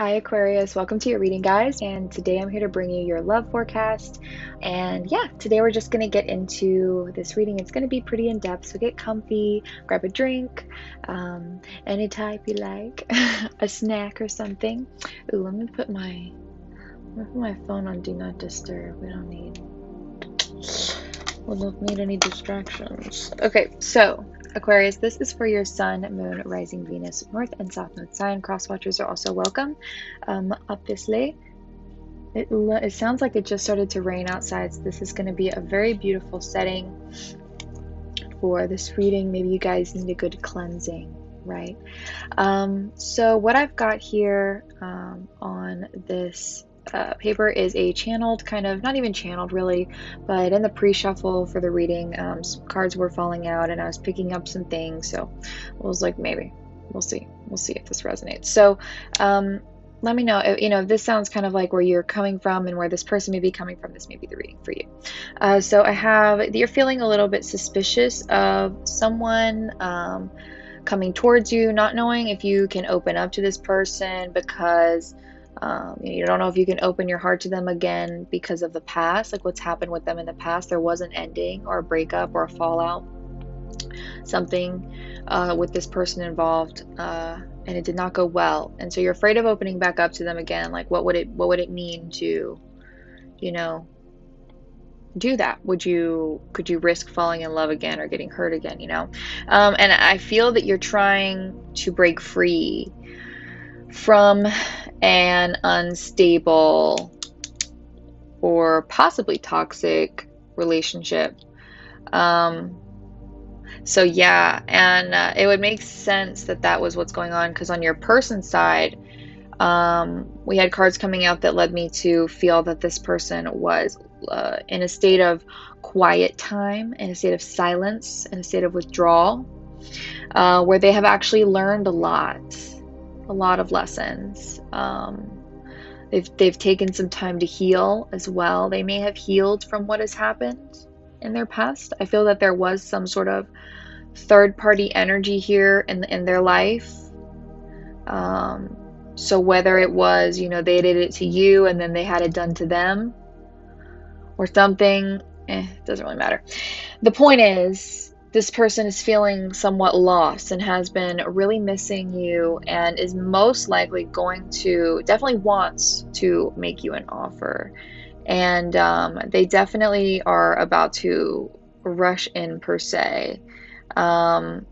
Hi Aquarius, welcome to your reading, guys. And today I'm here to bring you your love forecast. And yeah, today we're just going to get into this reading. It's going to be pretty in depth, so get comfy, grab a drink, any type you like, a snack or something. Ooh, I'm going to put my phone on Do Not Disturb. We don't need any distractions. Okay, so Aquarius, this is for your Sun, Moon, Rising, Venus, North and South Node sign. Cross watchers are also welcome. Obviously, it sounds like it just started to rain outside, so this is going to be a very beautiful setting for this reading. Maybe you guys need a good cleansing, right? So what I've got here on this paper is a channeled kind of, not even channeled really, but in the pre-shuffle for the reading, some cards were falling out and I was picking up some things, so I was like, maybe we'll see if this resonates. So let me know if this sounds kind of like where you're coming from and where this person may be coming from. This may be the reading for you. So I have that you're feeling a little bit suspicious of someone coming towards you, not knowing if you can open up to this person because you don't know if you can open your heart to them again because of the past, like what's happened with them in the past. There was an ending or a breakup or a fallout, something with this person involved, and it did not go well. And so you're afraid of opening back up to them again. Like what would it mean to, do that? Could you risk falling in love again or getting hurt again, and I feel that you're trying to break free from an unstable or possibly toxic relationship. So yeah, and it would make sense that was what's going on, because on your person side, we had cards coming out that led me to feel that this person was in a state of quiet time, in a state of silence, in a state of withdrawal, where they have actually learned a lot of lessons. They've taken some time to heal as well. They may have healed from what has happened in their past. I feel that there was some sort of third-party energy here in their life. So whether it was, they did it to you and then they had it done to them or something, it doesn't really matter. The point is, this person is feeling somewhat lost and has been really missing you, and is most likely definitely wants to make you an offer. And they definitely are about to rush in, per se. And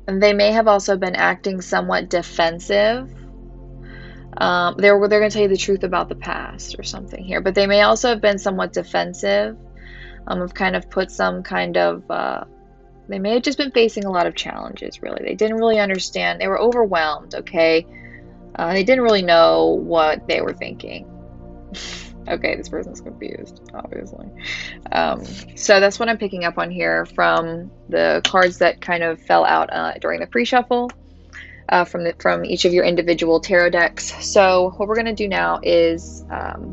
they may have also been acting somewhat defensive. They're going to tell you the truth about the past or something here, but they may also have been somewhat defensive. Have kind of put some kind of they may have just been facing a lot of challenges, really. They didn't really understand. They were overwhelmed, okay? They didn't really know what they were thinking. Okay, this person's confused, obviously. So that's what I'm picking up on here from the cards that kind of fell out during the pre-shuffle from each of your individual tarot decks. So what we're going to do now is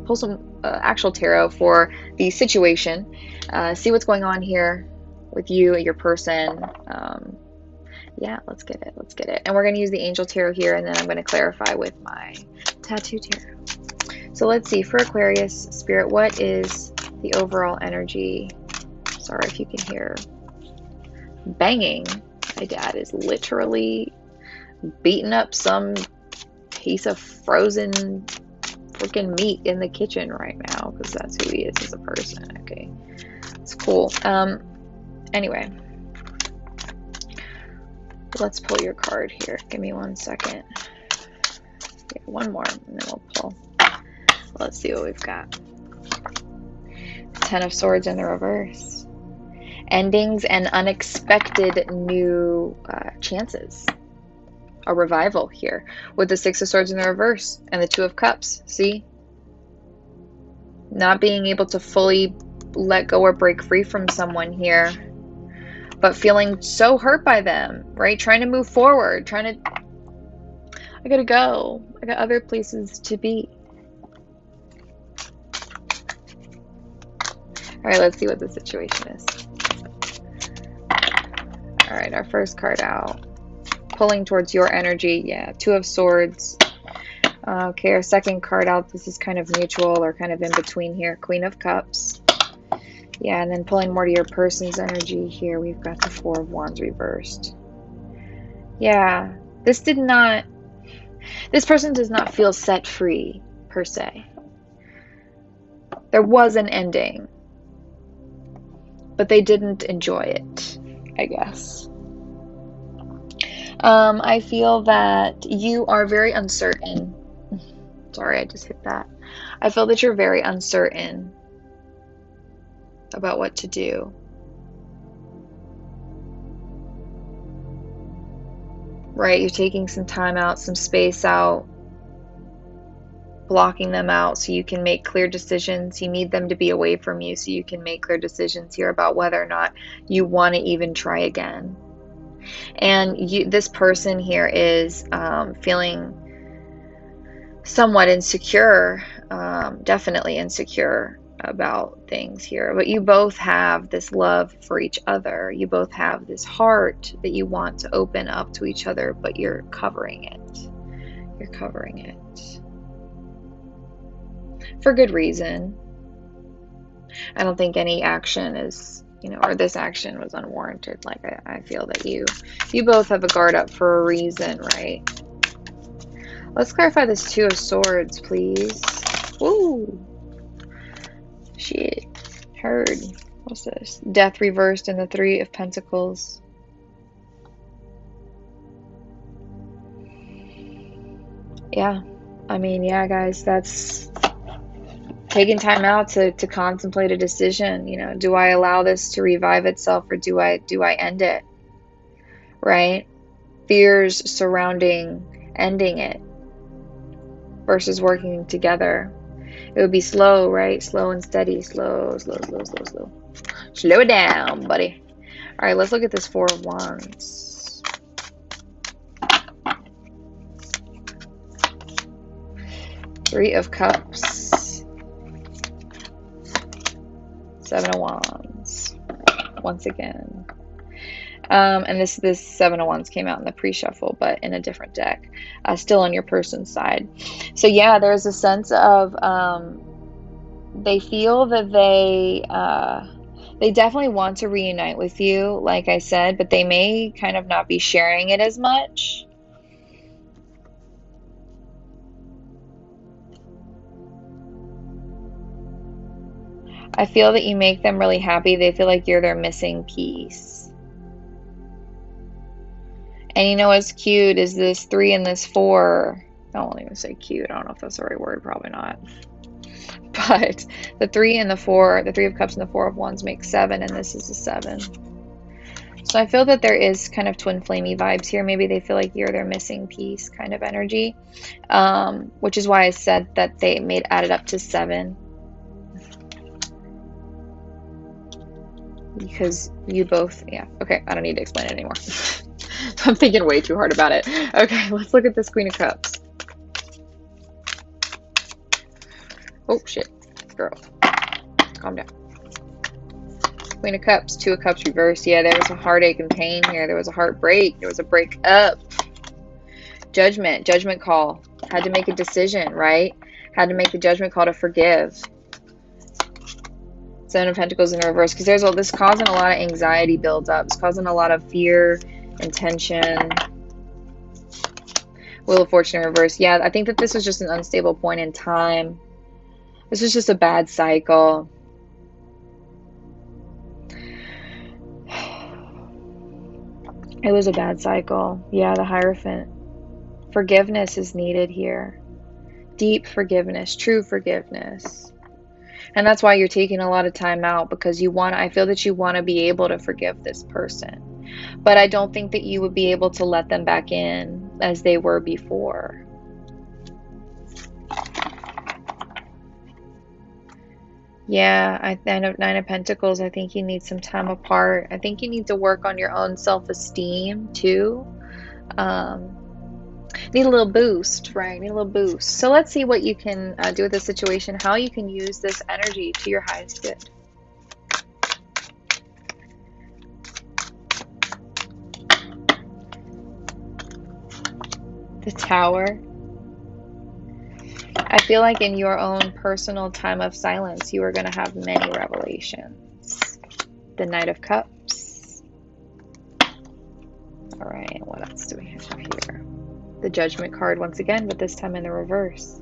pull some actual tarot for the situation, see what's going on here with you and your person. Yeah, let's get it. And we're going to use the angel tarot here, and then I'm going to clarify with my tattoo tarot. So let's see, for Aquarius spirit, what is the overall energy? Sorry if you can hear banging. My dad is literally beating up some piece of frozen freaking meat in the kitchen right now, because that's who he is as a person. Okay, it's cool. Anyway, let's pull your card here. Give me 1 second. Yeah, one more, and then we'll pull. Let's see what we've got. 10 of Swords in the reverse. Endings and unexpected new chances. A revival here with the 6 of Swords in the reverse and the 2 of Cups. See? Not being able to fully let go or break free from someone here, but feeling so hurt by them, right? Trying to move forward, I gotta go. I got other places to be. All right, let's see what the situation is. All right, our first card out. Pulling towards your energy. Yeah, 2 of Swords. Okay, our second card out, this is kind of neutral or kind of in between here. Queen of Cups. Yeah, and then pulling more to your person's energy here, we've got the Four of Wands reversed. Yeah, this person does not feel set free, per se. There was an ending, but they didn't enjoy it, I guess. I feel that you are very uncertain. Sorry, I just hit that. I feel that you're very uncertain about what to do. Right? You're taking some time out, some space out, blocking them out so you can make clear decisions. You need them to be away from you so you can make clear decisions here about whether or not you want to even try again. And this person here is feeling somewhat insecure, definitely insecure about things here. But you both have this love for each other. You both have this heart that you want to open up to each other, but you're covering it. You're covering it. For good reason. I don't think any action is, or this action was unwarranted. Like, I feel that you both have a guard up for a reason, right? Let's clarify this Two of Swords, please. Ooh. Shit. Heard. What's this? Death reversed and the Three of Pentacles. Yeah. I mean, yeah, guys, that's taking time out to contemplate a decision. Do I allow this to revive itself or do I end it? Right? Fears surrounding ending it versus working together. It would be slow, right? Slow and steady. Slow. Slow it down, buddy. All right, let's look at this Four of Wands. Three of Cups. Seven of Wands. Once again. And this Seven of Wands came out in the pre-shuffle, but in a different deck. Still on your person's side. So yeah, there's a sense of they feel that they definitely want to reunite with you, like I said, but they may kind of not be sharing it as much. I feel that you make them really happy. They feel like you're their missing piece. And you know what's cute is this 3 and this 4. I won't even say cute. I don't know if that's the right word. Probably not. But the 3 and the 4, the Three of Cups and the Four of Wands make 7, and this is a 7. So I feel that there is kind of twin flamey vibes here. Maybe they feel like you're their missing piece kind of energy, which is why I said that they added up to 7. Because you both, yeah. Okay, I don't need to explain it anymore. I'm thinking way too hard about it. Okay, let's look at this Queen of Cups. Oh, shit. Girl. Calm down. Queen of Cups, Two of Cups reversed. Yeah, there was a heartache and pain here. There was a heartbreak. There was a breakup. Judgment. Judgment call. Had to make a decision, right? Had to make the judgment call to forgive. Seven of Pentacles in reverse. Because there's all this causing a lot of anxiety builds up. It's causing a lot of fear and tension. Wheel of Fortune in reverse. Yeah, I think that this was just an unstable point in time. This was just a bad cycle. It was a bad cycle. Yeah, the Hierophant. Forgiveness is needed here. Deep forgiveness, true forgiveness. And that's why you're taking a lot of time out, because I feel that you want to be able to forgive this person. But I don't think that you would be able to let them back in as they were before. Yeah, Nine of Pentacles, I think you need some time apart. I think you need to work on your own self-esteem too. Need a little boost, right? Need a little boost. So let's see what you can do with this situation, how you can use this energy to your highest good. The Tower. I feel like in your own personal time of silence, you are going to have many revelations. The Knight of Cups. All right, what else do we have here? The Judgment card once again, but this time in the reverse.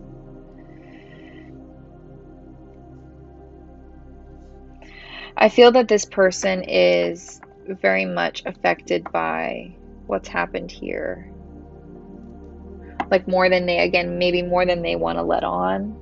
I feel that this person is very much affected by what's happened here. Like more than they, again, maybe more than they want to let on.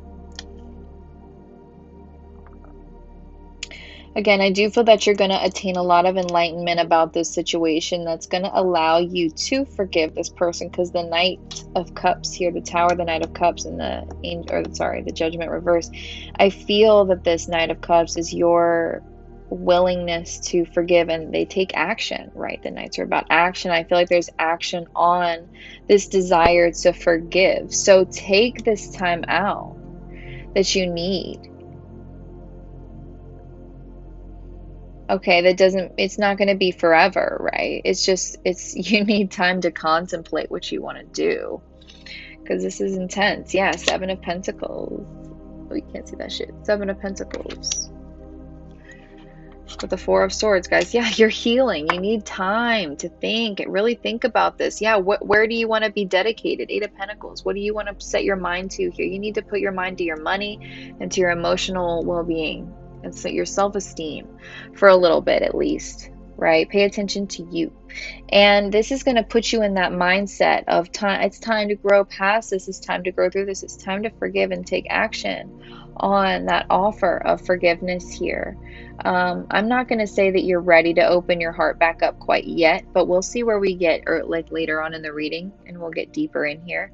Again, I do feel that you're going to attain a lot of enlightenment about this situation that's going to allow you to forgive this person, because the Knight of Cups here, the Tower, the Knight of Cups, and the Judgment reverse. I feel that this Knight of Cups is your willingness to forgive, and they take action, right? The Knights are about action. I feel like there's action on this desire to forgive. So take this time out that you need. Okay, it's not going to be forever, right? You need time to contemplate what you want to do, because this is intense. Yeah, Seven of Pentacles. Oh, you can't see that shit. Seven of Pentacles. With the Four of Swords, guys. Yeah, you're healing. You need time to think, really think about this. Yeah, where do you want to be dedicated? Eight of Pentacles. What do you want to set your mind to here? You need to put your mind to your money and to your emotional well-being. And so your self-esteem for a little bit at least, right? Pay attention to you. And this is going to put you in that mindset of time. It's time to grow past this. It's time to grow through this. It's time to forgive and take action on that offer of forgiveness here. I'm not going to say that you're ready to open your heart back up quite yet, but we'll see where we get, or like later on in the reading, and we'll get deeper in here.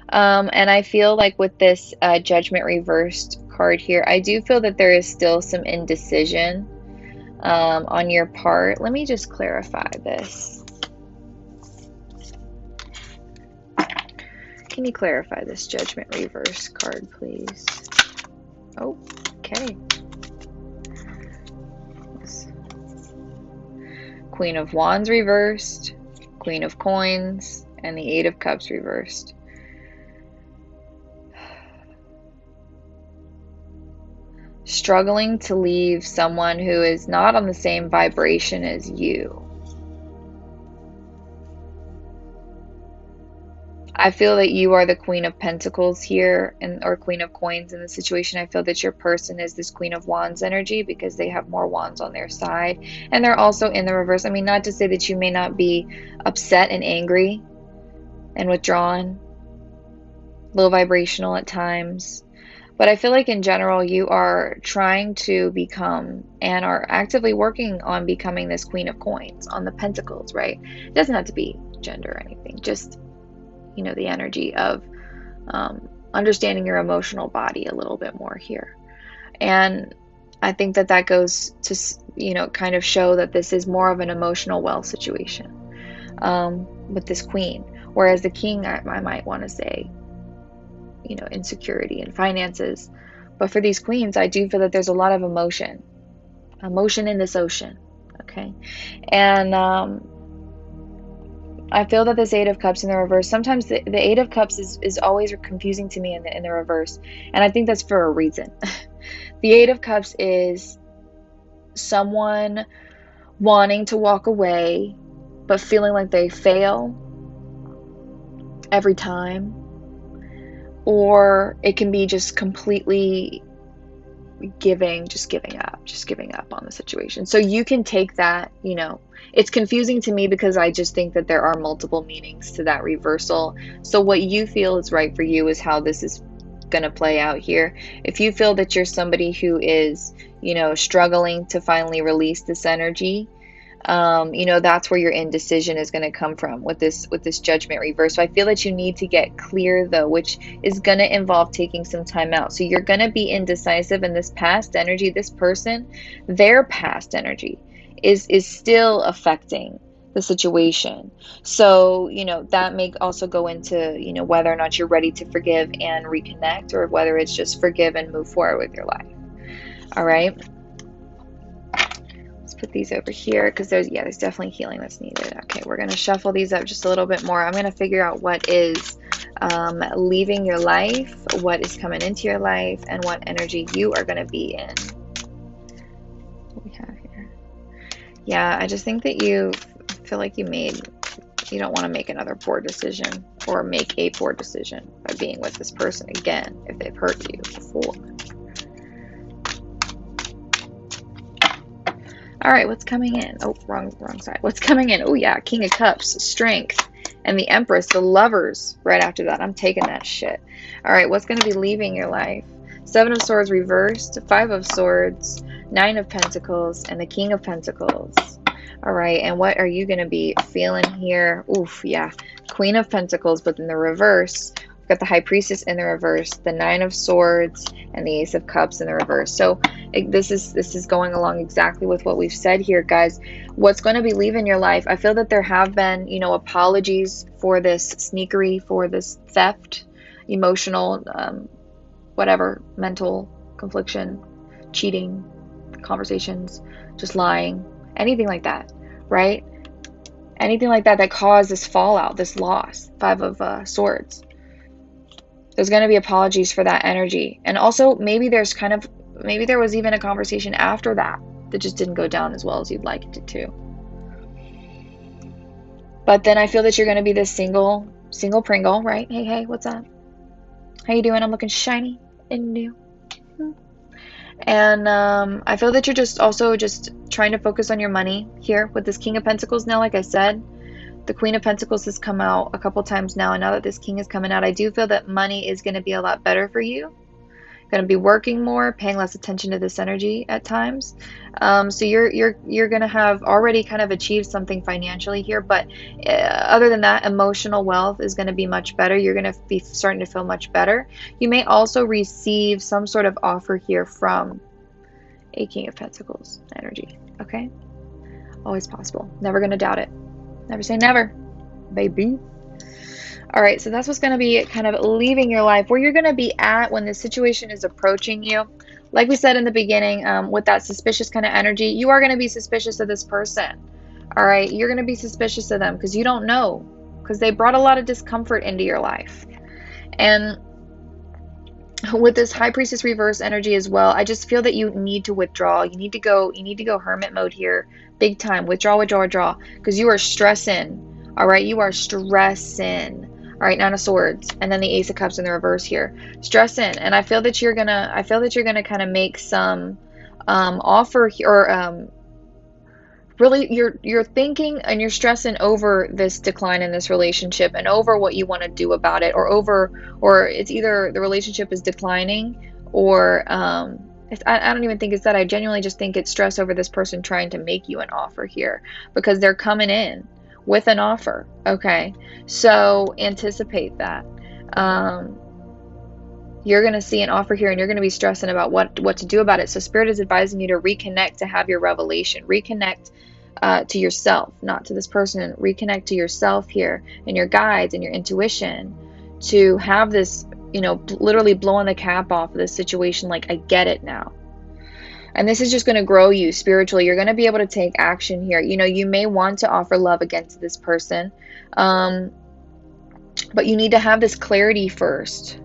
And I feel like with this Judgment reversed card here, I do feel that there is still some indecision on your part. Let me just clarify this. Can you clarify this Judgment reverse card, please? Oh, okay. Queen of Wands reversed, Queen of Coins, and the Eight of Cups reversed. Struggling to leave someone who is not on the same vibration as you. I feel that you are the Queen of Pentacles here, or Queen of Coins in the situation. I feel that your person is this Queen of Wands energy because they have more wands on their side. And they're also in the reverse. I mean, not to say that you may not be upset and angry and withdrawn, low vibrational at times. But I feel like in general, you are trying to become and are actively working on becoming this Queen of Coins on the Pentacles, right? It doesn't have to be gender or anything. Just, you know, the energy of understanding your emotional body a little bit more here. And I think that that goes to, you know, kind of show that this is more of an emotional well situation with this Queen. Whereas the King, I might want to say, you know, insecurity and finances. But for these Queens, I do feel that there's a lot of emotion in this ocean. Okay. And I feel that this Eight of Cups in the reverse, sometimes the Eight of Cups is always confusing to me in the reverse. And I think that's for a reason. The Eight of Cups is someone wanting to walk away, but feeling like they fail every time. Or it can be just completely giving up on the situation. So you can take that, you know, it's confusing to me because I just think that there are multiple meanings to that reversal. So what you feel is right for you is how this is going to play out here. If you feel that you're somebody who is, you know, struggling to finally release this energy, you know, that's where your indecision is going to come from with this Judgment reverse. So I feel that you need to get clear though, which is going to involve taking some time out. So you're going to be indecisive, in this past energy, this person, their past energy is still affecting the situation. So, you know, that may also go into, you know, whether or not you're ready to forgive and reconnect, or whether it's just forgive and move forward with your life. All right. Put these over here because there's definitely healing that's needed. Okay, we're going to shuffle these up just a little bit more. I'm going to figure out what is leaving your life, what is coming into your life, and what energy you are going to be in. What we have here. Yeah, I just think that you feel like you don't want to make another poor decision, or make a poor decision by being with this person again if they've hurt you before. All right, what's coming in? Oh, wrong side. What's coming in? Oh yeah, King of Cups, Strength, and the Empress, the Lovers right after that. I'm taking that shit. All right, what's going to be leaving your life? Seven of Swords reversed, Five of Swords, Nine of Pentacles, and the King of Pentacles. All right, and what are you going to be feeling here? Oof, yeah, Queen of Pentacles, but in the reverse. We've got the High Priestess in the reverse, the Nine of Swords, and the Ace of Cups in the reverse. So this is going along exactly with what we've said here, guys. What's going to be leaving your life? I feel that there have been, apologies for this sneakery, for this theft, emotional, whatever, mental confliction, cheating, conversations, just lying, anything like that, right? Anything like that caused this fallout, this loss. Five of Swords. There's going to be apologies for that energy. And also maybe there was even a conversation after that just didn't go down as well as you'd like it to. But then I feel that you're going to be this single Pringle, right? Hey, what's up? How you doing? I'm looking shiny and new. And I feel that you're just trying to focus on your money here with this King of Pentacles now. Like I said, the Queen of Pentacles has come out a couple times now, and now that this King is coming out, I do feel that money is going to be a lot better for you. Going to be working more, paying less attention to this energy at times. So you're going to have already kind of achieved something financially here, but other than that, emotional wealth is going to be much better. You're going to be starting to feel much better. You may also receive some sort of offer here from a King of Pentacles energy. Okay, always possible. Never going to doubt it. Never say never, baby. All right, so that's what's going to be kind of leaving your life, where you're going to be at when this situation is approaching you. Like we said in the beginning, with that suspicious kind of energy, you are going to be suspicious of this person. All right, you're going to be suspicious of them because you don't know, because they brought a lot of discomfort into your life. And with this High Priestess reverse energy as well, I just feel that you need to withdraw. You need to go hermit mode here, big time. Withdraw, because you are stressing. All right, you are stressing. All right, Nine of Swords, and then the Ace of Cups in the reverse here, stressing. And I feel that you're gonna kind of make some offer here, or really you're thinking and you're stressing over this decline in this relationship and over what you want to do about it, or it's either the relationship is declining, or I don't even think it's that. I genuinely just think it's stress over this person trying to make you an offer here, because they're coming in with an offer. Okay, so anticipate that. You're going to see an offer here, and you're going to be stressing about what to do about it. So Spirit is advising you to reconnect, to have your revelation. Reconnect to yourself, not to this person. Reconnect to yourself here, and your guides and your intuition, to have this, literally blowing the cap off of this situation. Like, I get it now. And this is just going to grow you spiritually. You're going to be able to take action here. You may want to offer love again to this person, but you need to have this clarity first.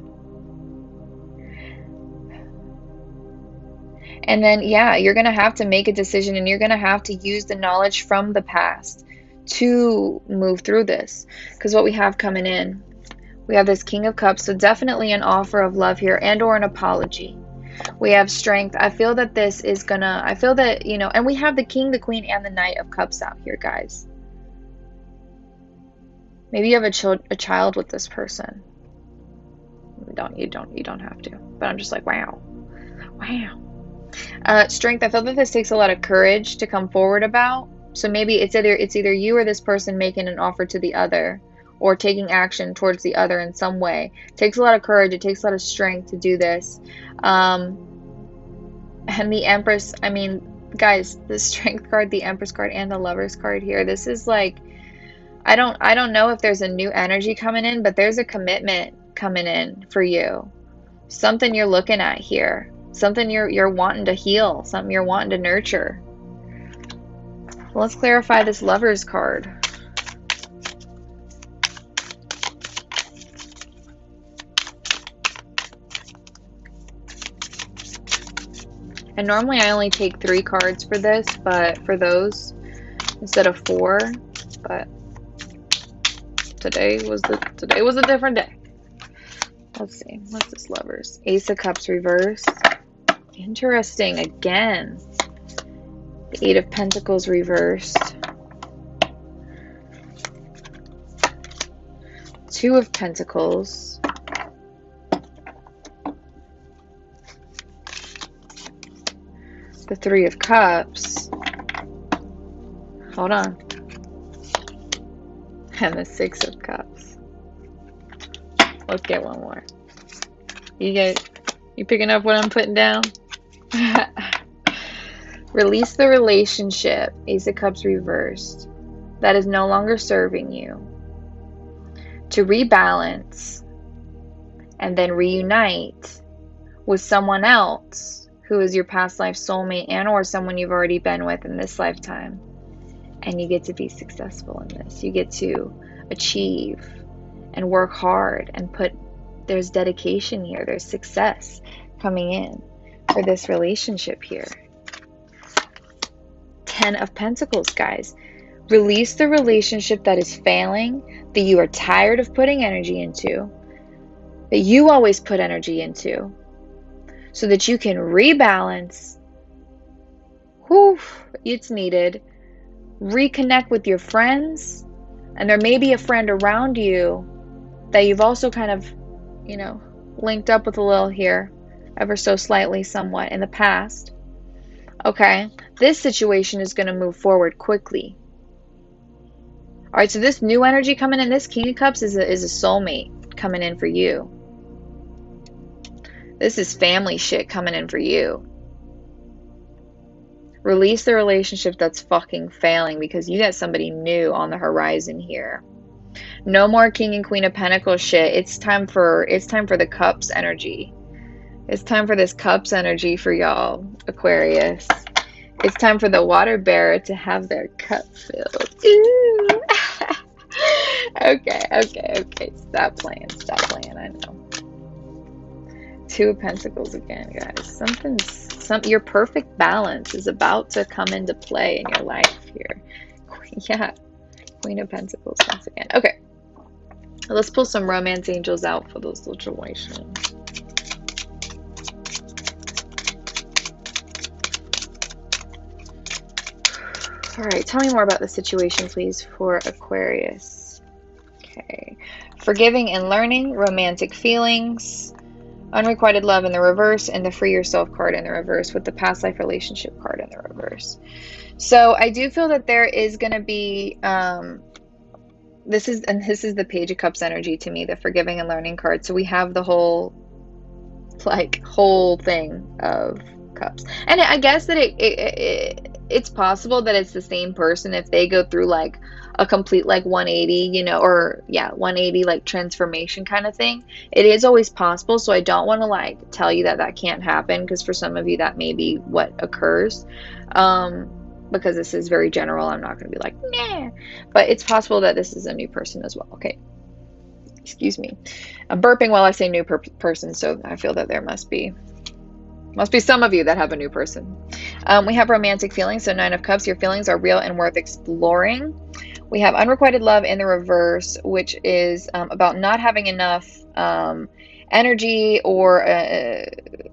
And then, yeah, you're going to have to make a decision, and you're going to have to use the knowledge from the past to move through this. Because what we have coming in, we have this King of Cups. So definitely an offer of love here, and or an apology. We have Strength. I feel that this is gonna, I feel that, and we have the King, the Queen, and the Knight of Cups out here, guys. Maybe you have a child with this person. You don't have to. But I'm just like, wow. Strength. I feel that this takes a lot of courage to come forward about. So maybe it's either you or this person making an offer to the other, or taking action towards the other in some way. It takes a lot of courage. It takes a lot of strength to do this. And the Empress, I mean, guys, the Strength card, the Empress card, and the Lovers card here, this is like, I don't know if there's a new energy coming in, but there's a commitment coming in for you. Something you're looking at here. Something you're wanting to heal. Something you're wanting to nurture. Well, let's clarify this Lovers card. And normally I only take 3 cards for this, but for those instead of 4. But today was a different day. Let's see. What's this, Lovers? Ace of Cups reversed. Interesting. Again. The 8 of Pentacles reversed. 2 of Pentacles. The 3 of Cups. Hold on. And the 6 of Cups. Let's get one more. You picking up what I'm putting down? Release the relationship. Ace of Cups reversed. That is no longer serving you. To rebalance and then reunite with someone else who is your past life soulmate and or someone you've already been with in this lifetime. And you get to be successful in this. You get to achieve and work hard and there's dedication here. There's success coming in for this relationship here. 10 of Pentacles, guys. Release the relationship that is failing, that you are tired of putting energy into, that you always put energy into, so that you can rebalance. Whew, it's needed. Reconnect with your friends, and there may be a friend around you that you've also kind of, linked up with a little here, ever so slightly, somewhat in the past. Okay, this situation is going to move forward quickly. All right, so this new energy coming in, this King of Cups is a soulmate coming in for you. This is family shit coming in for you. Release the relationship that's fucking failing because you got somebody new on the horizon here. No more King and Queen of Pentacles shit. It's time for the Cups energy. It's time for this Cups energy for y'all, Aquarius. It's time for the water bearer to have their cup filled. Ooh. Okay. Stop playing. I know. 2 of Pentacles again, guys. Your perfect balance is about to come into play in your life here. Yeah. Queen of Pentacles once again. Okay. Let's pull some romance angels out for those situations. All right, tell me more about the situation, please, for Aquarius. Okay. Forgiving and learning, romantic feelings, unrequited love in the reverse, and the free yourself card in the reverse with the past life relationship card in the reverse. So I do feel that there is going to be, this is the Page of Cups energy to me, the forgiving and learning card. So we have the whole thing of cups. And I guess that it's possible that it's the same person if they go through like a complete 180, 180 transformation kind of thing. It is always possible. So I don't want to tell you that can't happen, because for some of you that may be what occurs. Because this is very general. I'm not going to be like, nah, but it's possible that this is a new person as well. Okay. Excuse me. I'm burping while I say new person. So I feel that there must be some of you that have a new person. We have romantic feelings. So 9 of Cups, your feelings are real and worth exploring. We have unrequited love in the reverse, which is about not having enough energy or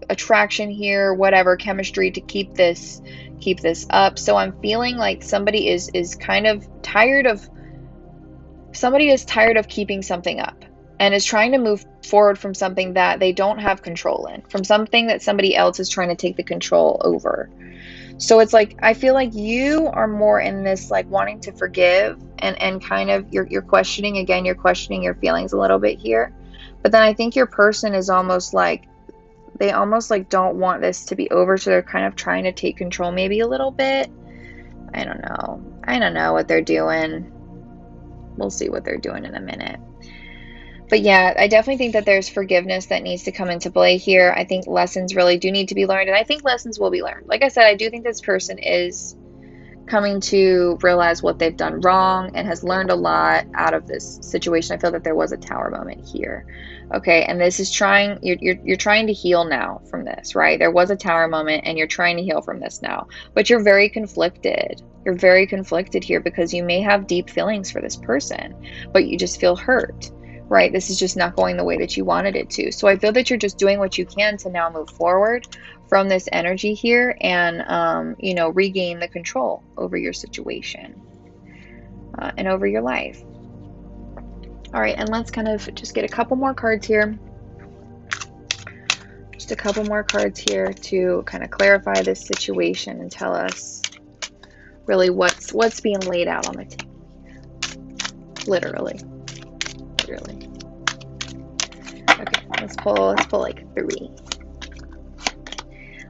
attraction here, whatever, chemistry to keep this up. So I'm feeling like somebody is kind of tired of keeping something up and is trying to move forward from something that they don't have control in, from something that somebody else is trying to take the control over. So it's I feel like you are more in this wanting to forgive and kind of you're questioning your feelings a little bit here. But then I think your person is almost they almost don't want this to be over, so they're kind of trying to take control maybe a little bit. I don't know what they're doing. We'll see what they're doing in a minute. But yeah, I definitely think that there's forgiveness that needs to come into play here. I think lessons really do need to be learned, and I think lessons will be learned. Like I said, I do think this person is coming to realize what they've done wrong and has learned a lot out of this situation. I feel that there was a tower moment here. Okay, and this is you're trying to heal now from this, right? There was a tower moment and you're trying to heal from this now, but you're very conflicted. You're very conflicted here because you may have deep feelings for this person, but you just feel hurt, right? This is just not going the way that you wanted it to. So I feel that you're just doing what you can to now move forward from this energy here and, you know, regain the control over your situation and over your life. All right, and let's kind of just get a couple more cards here. Just a couple more cards here to kind of clarify this situation and tell us really what's being laid out on the table here. Literally. Okay, let's pull like 3.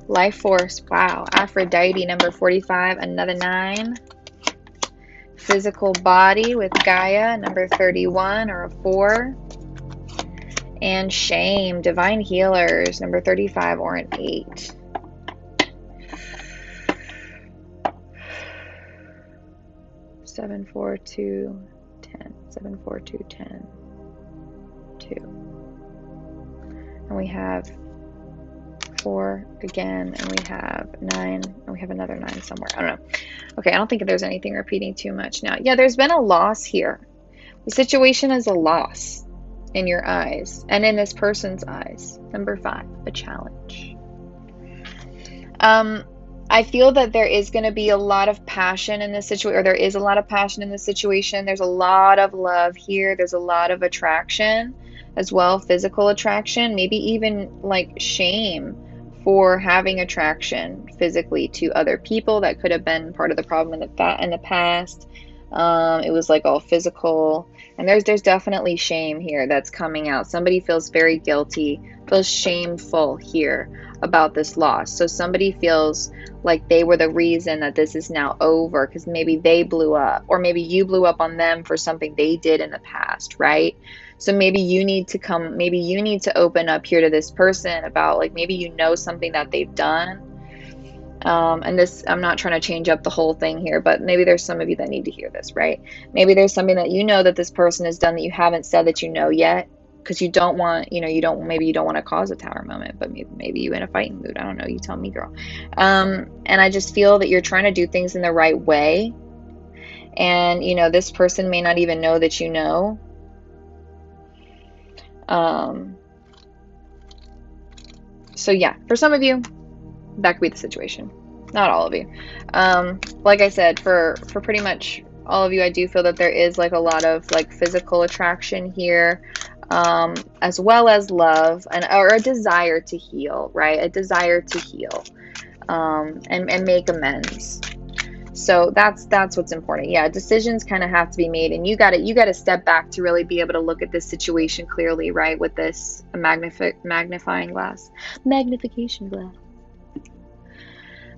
Life force, wow. Aphrodite, number 45, another 9. Physical body with Gaia, number 31, or a 4. And shame, divine healers, number 35, or an 8. Seven, 4, 2, 10. 7, 4, 2, 10. 2. And we have 4 again, and we have 9, and we have another 9 somewhere. I don't know. Okay, I don't think there's anything repeating too much now. Yeah, there's been a loss here. The situation is a loss in your eyes and in this person's eyes. Number 5, a challenge. I feel that there is going to be a lot of passion in this situation, or there is a lot of passion in this situation. There's a lot of love here. There's a lot of attraction as well, physical attraction, maybe even like shame for having attraction physically to other people. That could have been part of the problem in the past. It was like all physical, and there's definitely shame here that's coming out. Somebody feels very guilty, feels shameful here about this loss. So somebody feels like they were the reason that this is now over because maybe they blew up, or maybe you blew up on them for something they did in the past, right? So maybe you need to open up here to this person about, like, maybe you know something that they've done. And this, I'm not trying to change up the whole thing here, but maybe there's some of you that need to hear this, right? Maybe there's something that you know that this person has done that you haven't said that you know yet, because you don't want, maybe you don't want to cause a tower moment, but maybe you're in a fighting mood. I don't know. You tell me, girl. And I just feel that you're trying to do things in the right way. And, this person may not even know that you know. So yeah, for some of you, that could be the situation. Not all of you. Like I said, for pretty much all of you, I do feel that there is like a lot of like physical attraction here, as well as love or a desire to heal, right? A desire to heal, and make amends. So that's what's important. Yeah, decisions kind of have to be made, and you got to step back to really be able to look at this situation clearly, right? With this magnification glass.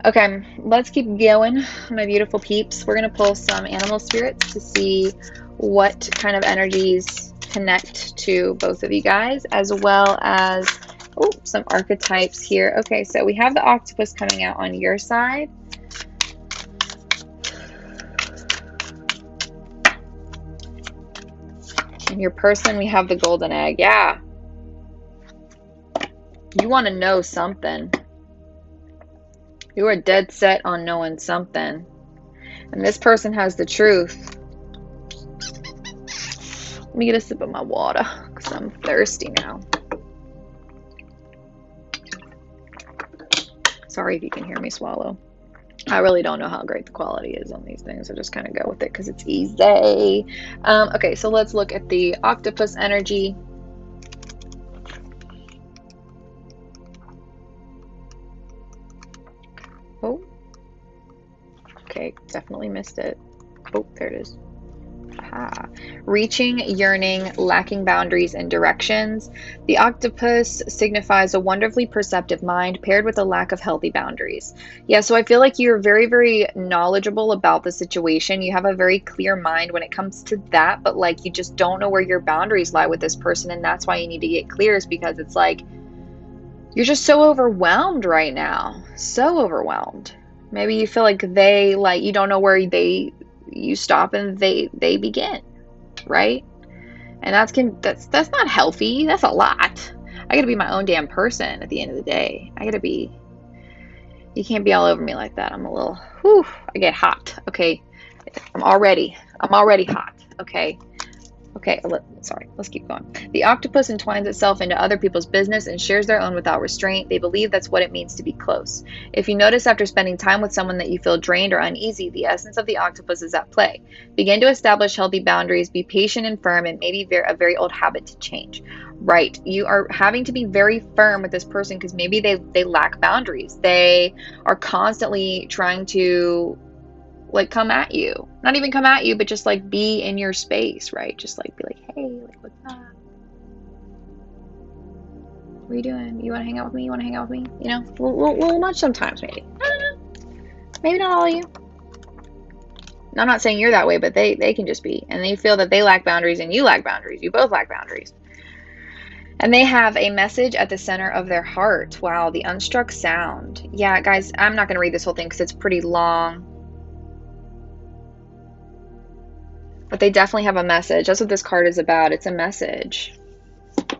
Okay, let's keep going, my beautiful peeps. We're gonna pull some animal spirits to see what kind of energies connect to both of you guys, as well as some archetypes here. Okay, so we have the octopus coming out on your side. And your person, we have the golden egg. Yeah. You want to know something. You are dead set on knowing something. And this person has the truth. Let me get a sip of my water because I'm thirsty now. Sorry if you can hear me swallow. I really don't know how great the quality is on these things. I just kind of go with it because it's easy. Okay, so let's look at the octopus energy. Oh, okay, definitely missed it. Oh, there it is. Aha. Reaching, yearning, lacking boundaries and directions. The octopus signifies a wonderfully perceptive mind paired with a lack of healthy boundaries. Yeah, so I feel like you're very, very knowledgeable about the situation. You have a very clear mind when it comes to that, but like you just don't know where your boundaries lie with this person, and that's why you need to get clear, is because it's like you're just so overwhelmed right now. So overwhelmed. Maybe you feel like you don't know where you stop and they begin, right? And that's not healthy. That's a lot. I gotta be my own damn person at the end of the day. You can't be all over me like that. I'm a little, whew, I get hot. Okay. I'm already hot. Okay. Okay, sorry, let's keep going. The octopus entwines itself into other people's business and shares their own without restraint. They believe that's what it means to be close. If you notice after spending time with someone that you feel drained or uneasy, the essence of the octopus is at play. Begin to establish healthy boundaries, be patient and firm, and maybe a very old habit to change. Right, you are having to be very firm with this person because maybe they lack boundaries. They are constantly trying to like come at you, not even come at you, but just like be in your space, right? Just like be like, hey, like what's up, what are you doing, you want to hang out with me, you know, a little much sometimes, maybe. I don't know, maybe not all of you. I'm not saying you're that way, but they can just be, and they feel that they lack boundaries and you lack boundaries, you both lack boundaries. And they have a message at the center of their heart. Wow, the unstruck sound. Yeah, guys, I'm not going to read this whole thing because it's pretty long. But they definitely have a message. That's what this card is about. It's a message.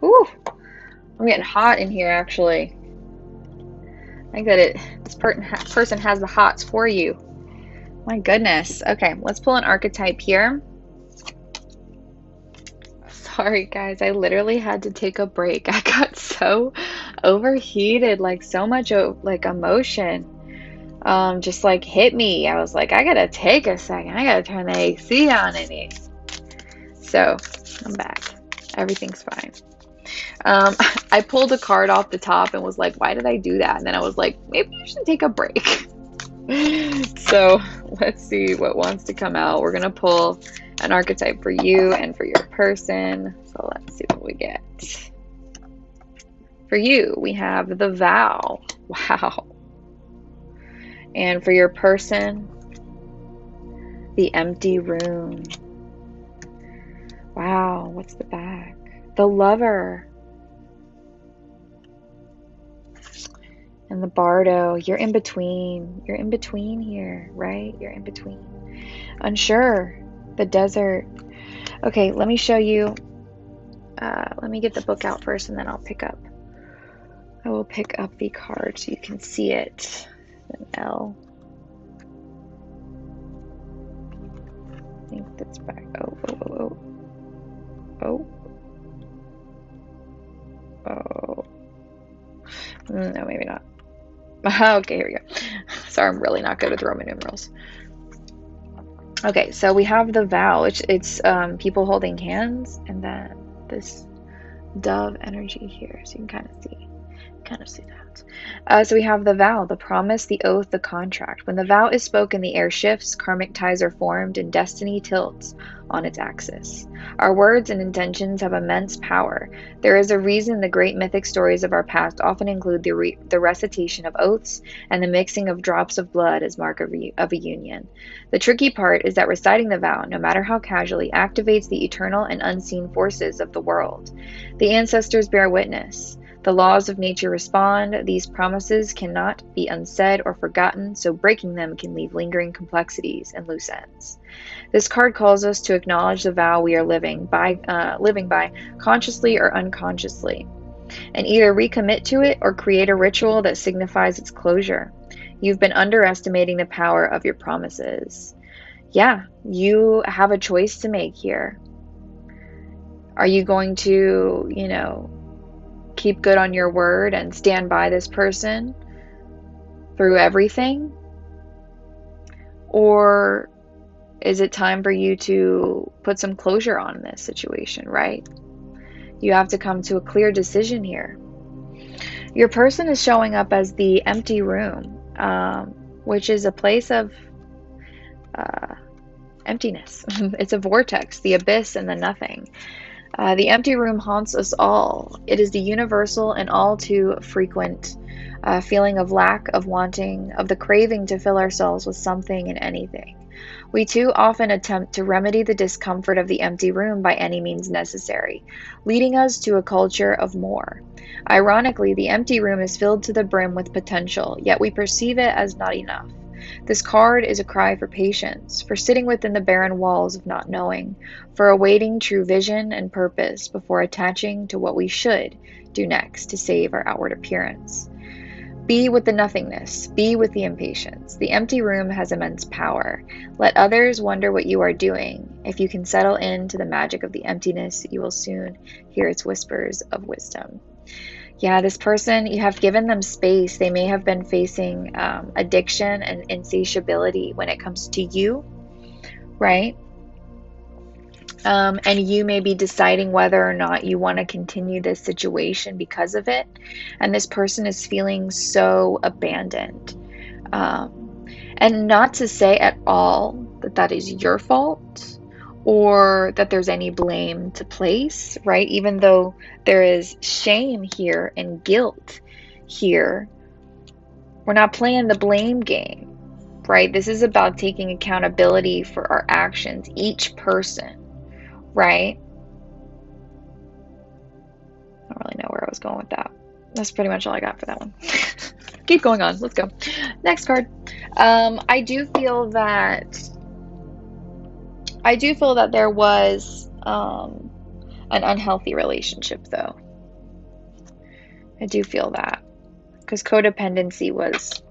Ooh, I'm getting hot in here, actually. I think that this person has the hots for you. My goodness. Okay, let's pull an archetype here. Sorry, guys. I literally had to take a break. I got so overheated, like so much like emotion. Just like hit me. I was like, I gotta take a second. I gotta turn the AC on in here. So I'm back. Everything's fine. I pulled a card off the top and was like, why did I do that? And then I was like, maybe I should take a break. So let's see what wants to come out. We're gonna pull an archetype for you and for your person. So let's see what we get. For you, we have the vow. Wow. And for your person, the empty room. Wow, what's the back? The lover. And the bardo. You're in between. You're in between here, right? You're in between. Unsure. The desert. Okay, let me show you. Let me get the book out first and then I will pick up the card so you can see it. An L. I think that's back. Oh. No, maybe not. Okay, here we go. Sorry, I'm really not good with Roman numerals. Okay, so we have the vow. It's people holding hands, and then this dove energy here, so you can kind of see that. So we have the vow, the promise, the oath, the contract. When the vow is spoken, the air shifts, karmic ties are formed, and destiny tilts on its axis. Our words and intentions have immense power. There is a reason the great mythic stories of our past often include the recitation of oaths and the mixing of drops of blood as mark of a union. The tricky part is that reciting the vow, no matter how casually, activates the eternal and unseen forces of the world. The ancestors bear witness. The laws of nature respond. These promises cannot be unsaid or forgotten, so breaking them can leave lingering complexities and loose ends. This card calls us to acknowledge the vow we are living by consciously or unconsciously, and either recommit to it or create a ritual that signifies its closure. You've been underestimating the power of your promises. Yeah, you have a choice to make here. Are you going to, keep good on your word and stand by this person through everything? Or is it time for you to put some closure on this situation, right? You have to come to a clear decision here. Your person is showing up as the empty room, which is a place of emptiness. It's a vortex, the abyss and the nothing. The empty room haunts us all. It is the universal and all too frequent feeling of lack, of wanting, of the craving to fill ourselves with something and anything. We too often attempt to remedy the discomfort of the empty room by any means necessary, leading us to a culture of more. Ironically, the empty room is filled to the brim with potential, yet we perceive it as not enough. This card is a cry for patience, for sitting within the barren walls of not knowing, for awaiting true vision and purpose before attaching to what we should do next to save our outward appearance. Be with the nothingness, be with the impatience. The empty room has immense power. Let others wonder what you are doing. If you can settle into the magic of the emptiness, you will soon hear its whispers of wisdom. Yeah, this person, you have given them space. They may have been facing addiction and insatiability when it comes to you, right? And you may be deciding whether or not you want to continue this situation because of it. And this person is feeling so abandoned. And not to say at all that that is your fault or that there's any blame to place, right? Even though there is shame here and guilt here, we're not playing the blame game, right? This is about taking accountability for our actions, each person, right? I don't really know where I was going with that. That's pretty much all I got for that one. Keep going on. Let's go. Next card. I do feel that there was an unhealthy relationship, though. I do feel that, because codependency was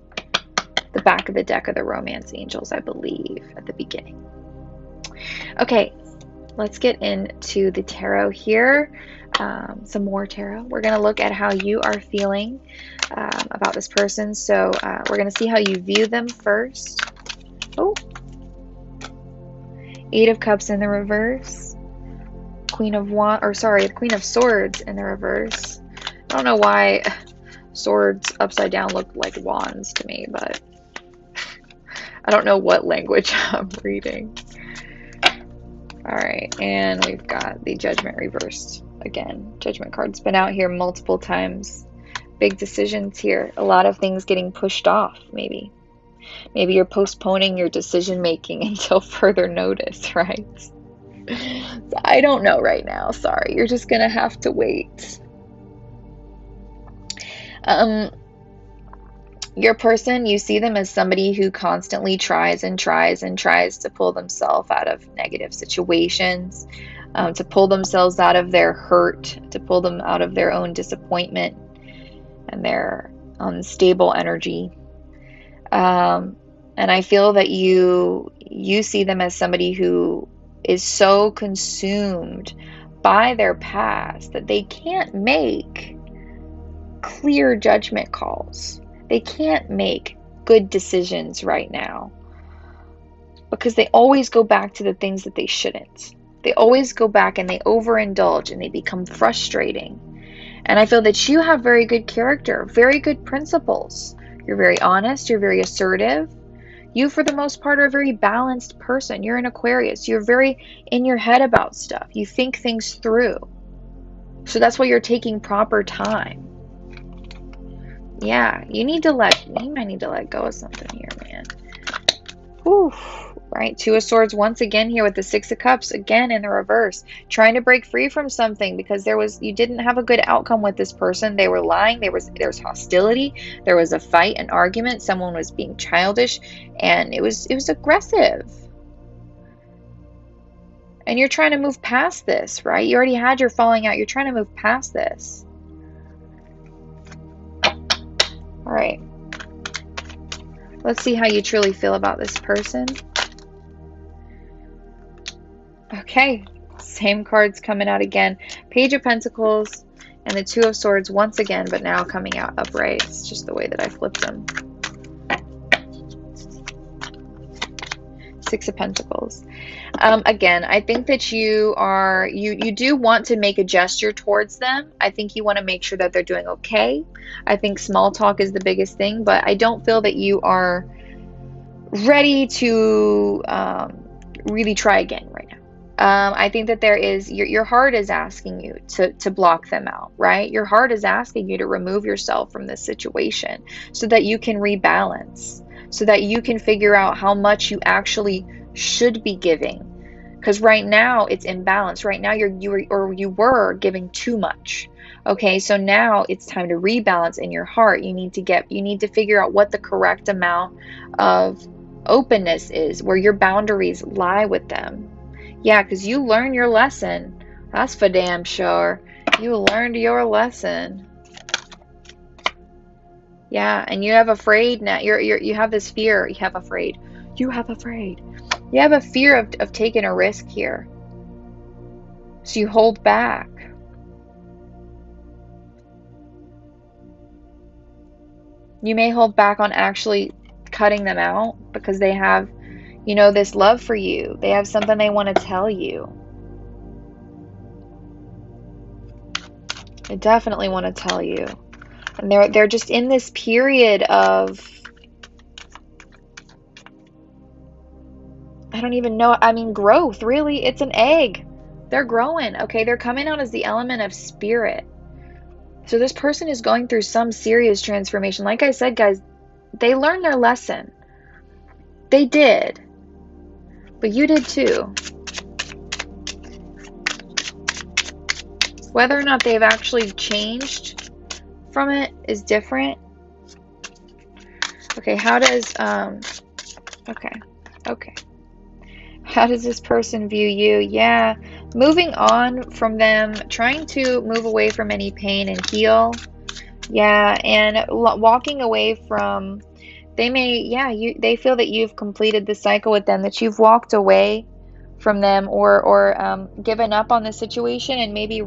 the back of the deck of the romance angels, I believe, at the beginning. Okay, let's get into the tarot here. Some more tarot. We're going to look at how you are feeling about this person. So we're going to see how you view them first. Oh, 8 of Cups in the reverse. Queen of Swords in the reverse. I don't know why swords upside down look like wands to me, but I don't know what language I'm reading. All right, and we've got the Judgment reversed again. Judgment card's been out here multiple times. Big decisions here. A lot of things getting pushed off, maybe. Maybe you're postponing your decision making until further notice, right? So I don't know right now. Sorry, you're just gonna have to wait. Your person, you see them as somebody who constantly tries to pull themselves out of negative situations, to pull themselves out of their hurt, to pull them out of their own disappointment and their unstable energy. And I feel that you see them as somebody who is so consumed by their past that they can't make clear judgment calls. They can't make good decisions right now because they always go back to the things that they shouldn't. They always go back and they overindulge and they become frustrating. And I feel that you have very good character, very good principles. You're very honest. You're very assertive. You, for the most part, are a very balanced person. You're an Aquarius. You're very in your head about stuff. You think things through. So that's why you're taking proper time. Yeah, you might need to let go of something here, man. Whew. Right, 2 of Swords once again here with the 6 of Cups again in the reverse, trying to break free from something because you didn't have a good outcome with this person. They were lying. There was hostility. There was a fight, an argument. Someone was being childish, and it was aggressive. And you're trying to move past this, right? You already had your falling out. You're trying to move past this. All right. Let's see how you truly feel about this person. Okay, same cards coming out again. Page of Pentacles and the 2 of Swords once again, but now coming out upright. It's just the way that I flipped them. 6 of Pentacles. Again, I think that you do want to make a gesture towards them. I think you want to make sure that they're doing okay. I think small talk is the biggest thing, but I don't feel that you are ready to really try again right now. I think that there is, your heart is asking you to block them out, right? Your heart is asking you to remove yourself from this situation so that you can rebalance, so that you can figure out how much you actually should be giving. Because right now it's imbalanced. Right now you were giving too much. Okay, so now it's time to rebalance in your heart. You need to figure out what the correct amount of openness is, where your boundaries lie with them. Yeah, because you learned your lesson. That's for damn sure. You learned your lesson. Yeah, and you have afraid now. You have this fear. You have afraid. You have afraid. You have a fear of taking a risk here. So you hold back. You may hold back on actually cutting them out because they have, you know, this love for you. They have something they want to tell you. They definitely want to tell you. And they're just in this period of, I don't even know, I mean, growth, really. It's an egg. They're growing, okay? They're coming out as the element of spirit. So this person is going through some serious transformation. Like I said, guys, they learned their lesson. They did. But you did too. Whether or not they've actually changed from it is different. Okay, how does, okay. How does this person view you? Yeah, moving on from them, trying to move away from any pain and heal. Yeah, and walking away from, they feel that you've completed the cycle with them, that you've walked away from them, or given up on the situation and maybe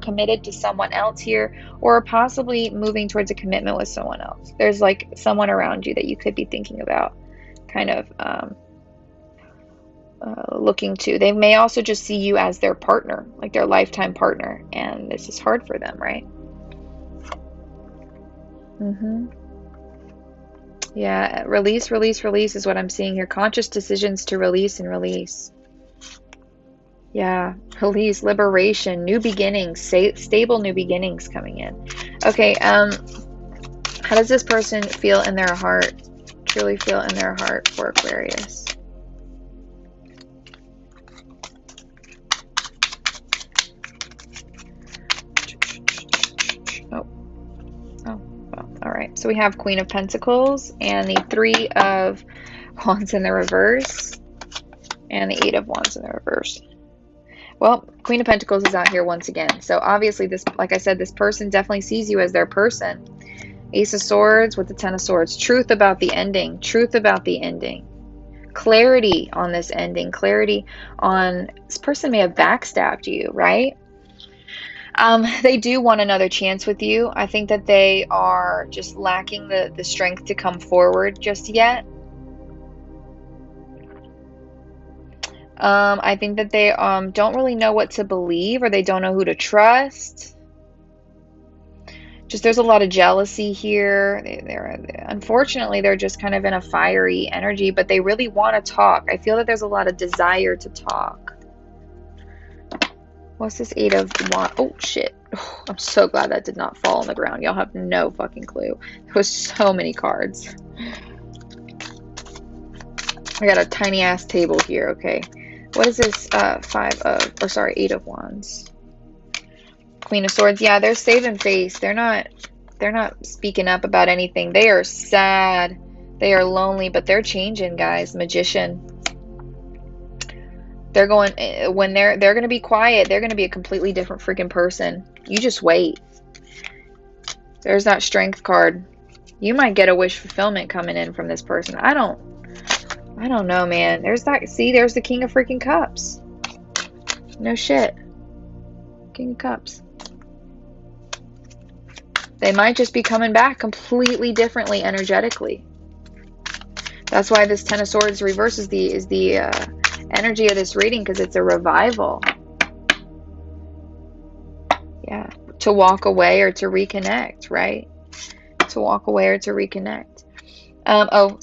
committed to someone else here, or possibly moving towards a commitment with someone else. There's like someone around you that you could be thinking about, kind of looking to. They may also just see you as their partner, like their lifetime partner, and this is hard for them, right? Yeah, release, release, release is what I'm seeing here. Conscious decisions to release and release. Yeah, release, liberation, new beginnings, stable new beginnings coming in. Okay, how does this person feel in their heart? Truly feel in their heart for Aquarius. All right, so we have Queen of Pentacles and the Three of Wands in the reverse and the Eight of Wands in the reverse. Well, Queen of Pentacles is out here once again. So obviously this, like I said, this person definitely sees you as their person. Ace of Swords with the Ten of Swords. Truth about the ending. Truth about the ending. Clarity on this ending. Clarity on, this person may have backstabbed you, right? They do want another chance with you. I think that they are just lacking the strength to come forward just yet. I think that they don't really know what to believe, or they don't know who to trust. Just there's a lot of jealousy here. Unfortunately, they're just kind of in a fiery energy, but they really want to talk. I feel that there's a lot of desire to talk. What's this Eight of Wands? Oh, shit. Oh, I'm so glad that did not fall on the ground. Y'all have no fucking clue. There was so many cards. I got a tiny ass table here, okay. What is this Eight of Wands? Queen of Swords. Yeah, they're saving face. They're not speaking up about anything. They are sad. They are lonely, but they're changing, guys. Magician. They're going, when they're going to be quiet, they're going to be a completely different freaking person. You just wait. There's that Strength card. You might get a wish fulfillment coming in from this person. I don't know, man. There's that, see, there's the King of freaking Cups. No shit. King of Cups. They might just be coming back completely differently energetically. That's why this Ten of Swords reverse is the energy of this reading, because it's a revival. Yeah, to walk away or to reconnect, right? To walk away or to reconnect.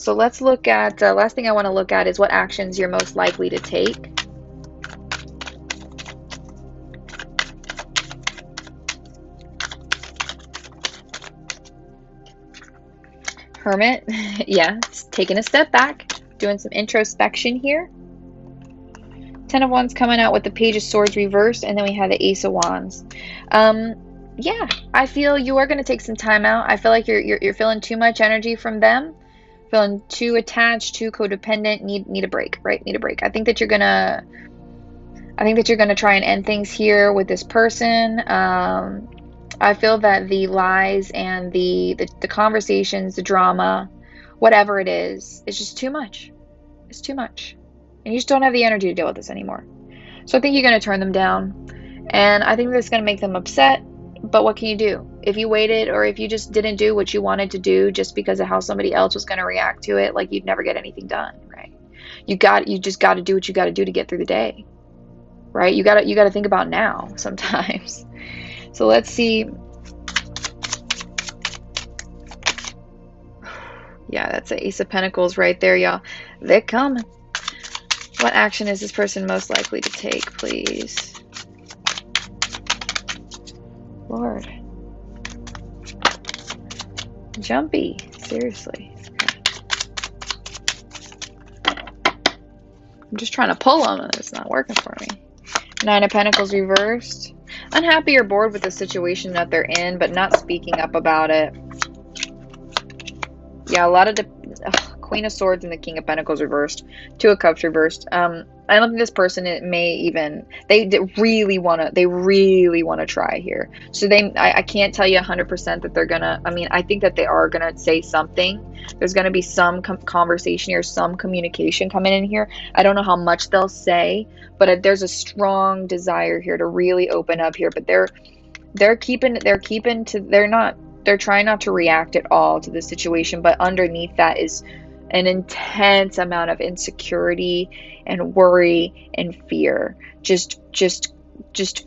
So let's look at, last thing I want to look at is what actions you're most likely to take. Hermit. Yeah, it's taking a step back, doing some introspection here. Ten of Wands coming out with the Page of Swords reversed, and then we have the Ace of Wands. yeah, I feel you are going to take some time out. I feel like you're feeling too much energy from them, feeling too attached, too codependent. Need a break, right? Need a break. I think that you're gonna try and end things here with this person. I feel that the lies and the conversations, the drama, whatever it is, it's just too much. It's too much, and you just don't have the energy to deal with this anymore. So I think you're gonna turn them down, and I think that's gonna make them upset. But what can you do? If you waited, or if you just didn't do what you wanted to do just because of how somebody else was gonna react to it, like, you'd never get anything done, right? You just got to do what you got to do to get through the day, right? You gotta think about now sometimes. So let's see. Yeah, that's the Ace of Pentacles right there, y'all. They're coming. What action is this person most likely to take, please? Lord. Jumpy. Seriously. I'm just trying to pull them and it's not working for me. Nine of Pentacles reversed. Unhappy or bored with the situation that they're in, but not speaking up about it. Yeah, a lot of Queen of Swords and the King of Pentacles reversed. Two of Cups reversed. I don't think this person, it may even, they really want to try here. So I can't tell you 100% that they're gonna, I mean, I think that they are gonna say something. There's gonna be some conversation here, some communication coming in here. I don't know how much they'll say, but there's a strong desire here to really open up here. But they're trying not to react at all to the situation, but underneath that is an intense amount of insecurity and worry and fear. Just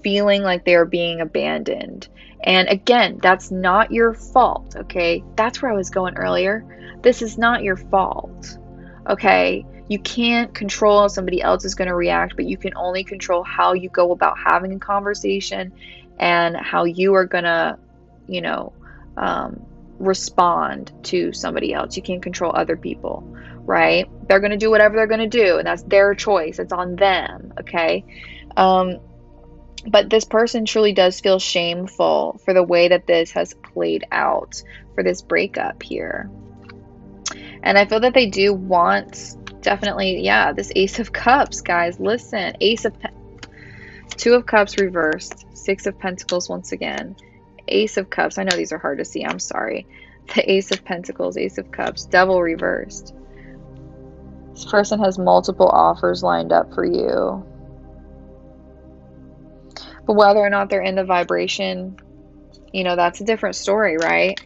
feeling like they are being abandoned. And again, that's not your fault, okay? That's where I was going earlier. This is not your fault, okay? You can't control how somebody else is going to react, but you can only control how you go about having a conversation and how you are going to, respond to somebody else. You can't control other people, right? They're going to do whatever they're going to do, and that's their choice. It's on them, okay? But this person truly does feel shameful for the way that this has played out, for this breakup here. And I feel that they do want, definitely, yeah, this Ace of Cups, guys. Listen, Two of Cups reversed, Six of Pentacles once again. Ace of Cups. I know these are hard to see. I'm sorry. The Ace of Pentacles, Ace of Cups, Devil reversed. This person has multiple offers lined up for you. But whether or not they're in the vibration, that's a different story, right?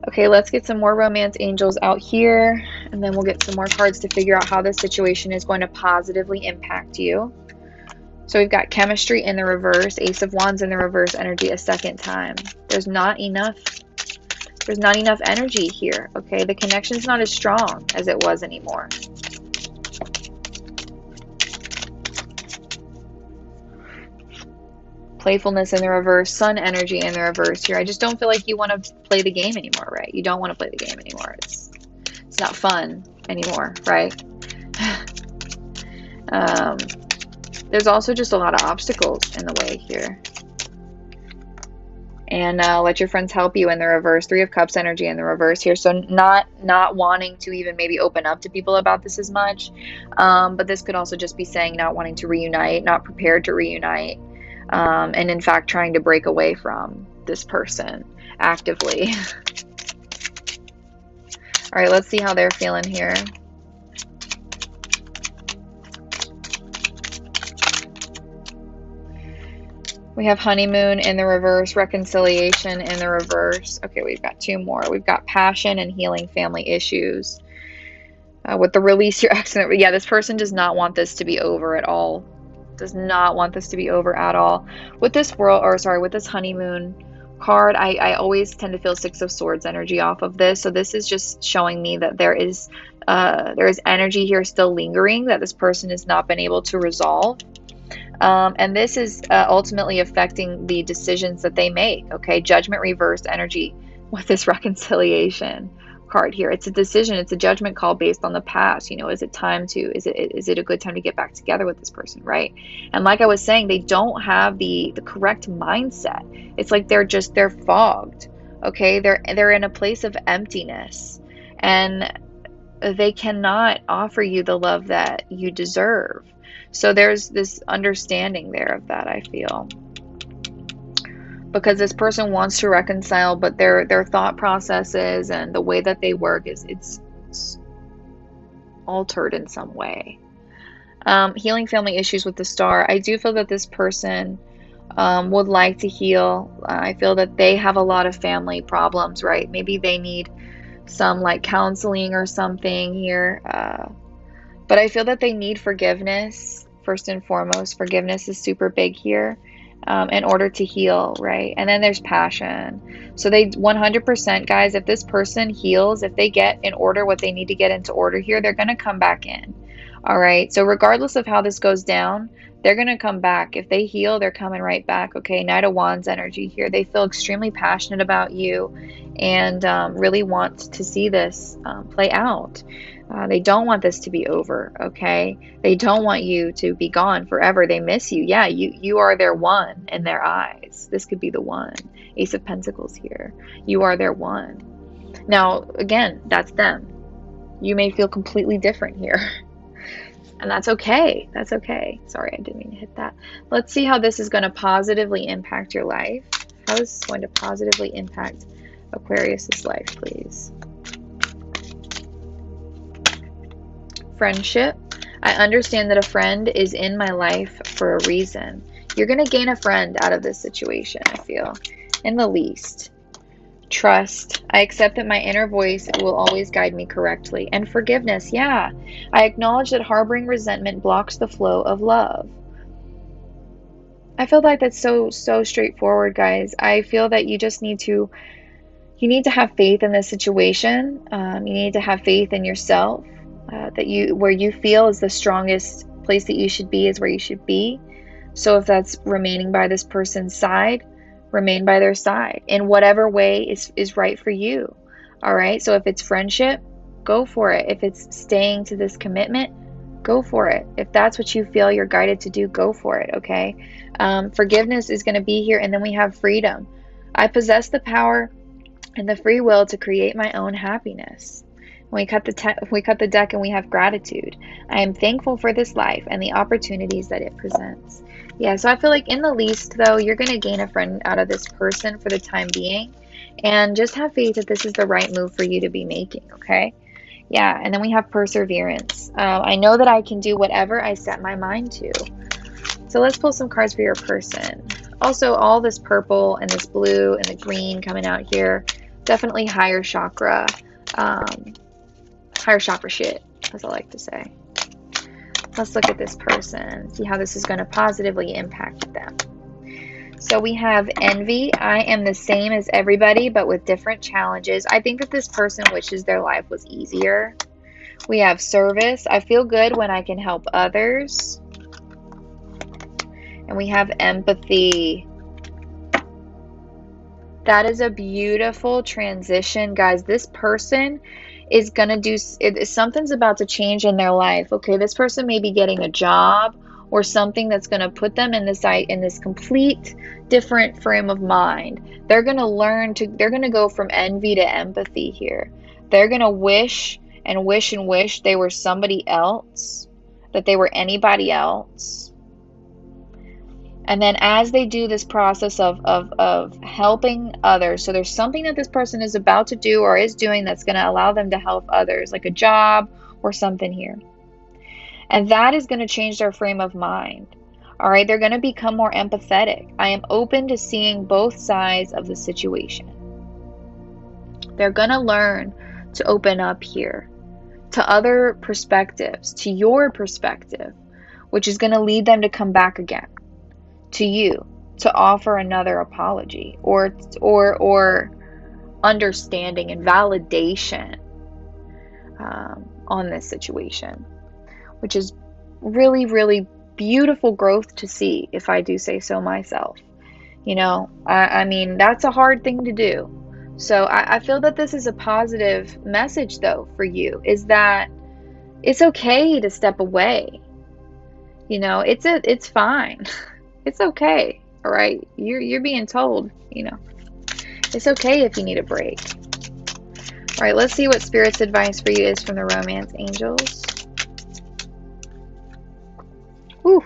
Okay, let's get some more romance angels out here, and then we'll get some more cards to figure out how this situation is going to positively impact you. So we've got chemistry in the reverse, Ace of Wands in the reverse energy a second time. There's not enough energy here, okay? The connection's not as strong as it was anymore. Playfulness in the reverse, Sun energy in the reverse here. I just don't feel like you want to play the game anymore, right? You don't want to play the game anymore. It's not fun anymore, right? There's also just a lot of obstacles in the way here. And let your friends help you in the reverse. Three of Cups energy in the reverse here. So not wanting to even maybe open up to people about this as much. But this could also just be saying not wanting to reunite, not prepared to reunite. And in fact, trying to break away from this person actively. All right, let's see how they're feeling here. We have honeymoon in the reverse, reconciliation in the reverse. Okay, we've got two more. We've got passion and healing family issues. With the release your ex. Yeah, this person does not want this to be over at all. Does not want this to be over at all. With this with this honeymoon card, I always tend to feel Six of Swords energy off of this. So this is just showing me that there is energy here still lingering that this person has not been able to resolve. And this is ultimately affecting the decisions that they make. Okay, Judgment reversed energy with this reconciliation. card here. It's a decision. It's a judgment call based on the past. You know, is it time to, is it a good time to get back together with this person, right? And like I was saying, they don't have the correct mindset. It's like they're fogged. Okay, they're in a place of emptiness, and they cannot offer you the love that you deserve. So there's this understanding there of that, I feel. Because this person wants to reconcile, but their thought processes and the way that they work it's altered in some way. Healing family issues with the star. I do feel that this person would like to heal. I feel that they have a lot of family problems, right? Maybe they need some like counseling or something here. But I feel that they need forgiveness. First and foremost, forgiveness is super big here. In order to heal, right? And then there's passion. So they 100%, guys, if this person heals, if they get in order what they need to get into order here, they're going to come back in. All right. So regardless of how this goes down, they're going to come back. If they heal, they're coming right back. Okay. Knight of Wands energy here. They feel extremely passionate about you and really want to see this play out. They don't want this to be over, okay? They don't want you to be gone forever. They miss you. Yeah, you are their one in their eyes. This could be the one. Ace of Pentacles here. You are their one. Now, again, that's them. You may feel completely different here. And that's okay. That's okay. Sorry, I didn't mean to hit that. Let's see how this is going to positively impact your life. How is this going to positively impact Aquarius's life, please? Friendship. I understand that a friend is in my life for a reason. You're going to gain a friend out of this situation, I feel, in the least. Trust. I accept that my inner voice will always guide me correctly. And forgiveness. Yeah. I acknowledge that harboring resentment blocks the flow of love. I feel like that's so straightforward, guys. I feel that you just need to have faith in this situation. You need to have faith in yourself. That where you feel is the strongest place that you should be is where you should be. So if that's remaining by this person's side, remain by their side in whatever way is right for you. All right. So if it's friendship, go for it. If it's staying to this commitment, go for it. If that's what you feel you're guided to do, go for it. Okay. Forgiveness is going to be here. And then we have freedom. I possess the power and the free will to create my own happiness. We cut the deck and we have gratitude. I am thankful for this life and the opportunities that it presents. Yeah, so I feel like in the least, though, you're going to gain a friend out of this person for the time being. And just have faith that this is the right move for you to be making, okay? Yeah, and then we have perseverance. I know that I can do whatever I set my mind to. So let's pull some cards for your person. Also, all this purple and this blue and the green coming out here, definitely higher chakra. Higher chakra shit, as I like to say. Let's look at this person, see how this is going to positively impact them. So we have envy. I am the same as everybody, but with different challenges. I think that this person wishes their life was easier. We have service. I feel good when I can help others. And we have empathy. That is a beautiful transition, guys. This person is going to do, something's about to change in their life. Okay, this person may be getting a job or something that's going to put them in this complete different frame of mind. They're going to they're going to go from envy to empathy here. They're going to wish and wish and wish they were somebody else, that they were anybody else. And then as they do this process of helping others, so there's something that this person is about to do or is doing that's going to allow them to help others, like a job or something here. And that is going to change their frame of mind. All right, they're going to become more empathetic. I am open to seeing both sides of the situation. They're going to learn to open up here to other perspectives, to your perspective, which is going to lead them to come back again to you, to offer another apology or understanding and validation on this situation, which is really, really beautiful growth to see, if I do say so myself. You know, I mean, that's a hard thing to do. So I feel that this is a positive message though for you, is that it's okay to step away. You know, it's fine. It's okay. All right. You're being told, you know, it's okay if you need a break. All right, let's see what Spirit's advice for you is from the romance angels. Whew.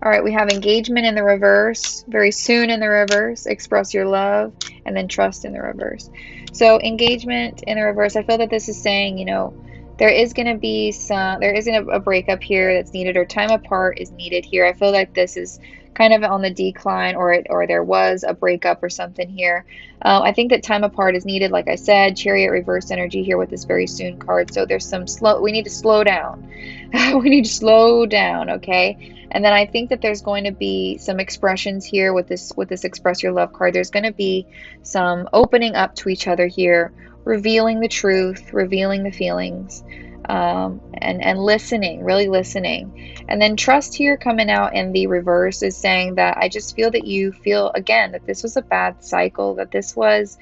All right, we have engagement in the reverse, very soon in the reverse, express your love, and then trust in the reverse. So engagement in the reverse, I feel that this is saying, you know, there is going to be a breakup here that's needed, or time apart is needed here. I feel like this is kind of on the decline, or there was a breakup or something here. I think that time apart is needed, like I said. Chariot reverse energy here with this very soon card. So there's some we need to slow down. We need to slow down, okay? And then I think that there's going to be some expressions here with this express your love card. There's going to be some opening up to each other here, revealing the truth, revealing the feelings, and listening, really listening. And then trust here coming out in the reverse is saying that I just feel that you feel, again, that this was a bad cycle, that this was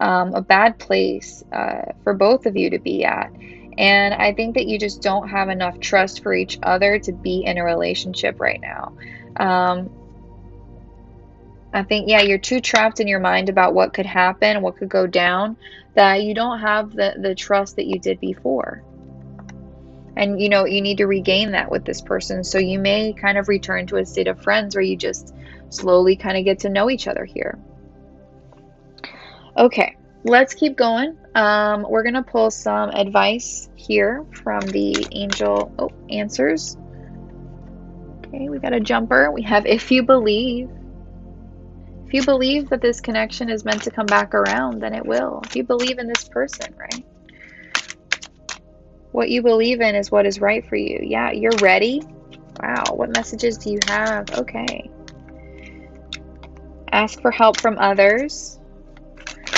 a bad place for both of you to be at. And I think that you just don't have enough trust for each other to be in a relationship right now. I think, yeah, you're too trapped in your mind about what could happen, what could go down, that you don't have the trust that you did before. And, you know, you need to regain that with this person. So you may kind of return to a state of friends where you just slowly kind of get to know each other here. Okay, let's keep going. We're going to pull some advice here from the angel answers. Okay, we got a jumper. We have if you believe. If you believe that this connection is meant to come back around, then it will. If you believe in this person, right? What you believe in is what is right for you. Yeah, you're ready. Wow, what messages do you have? Okay. Ask for help from others.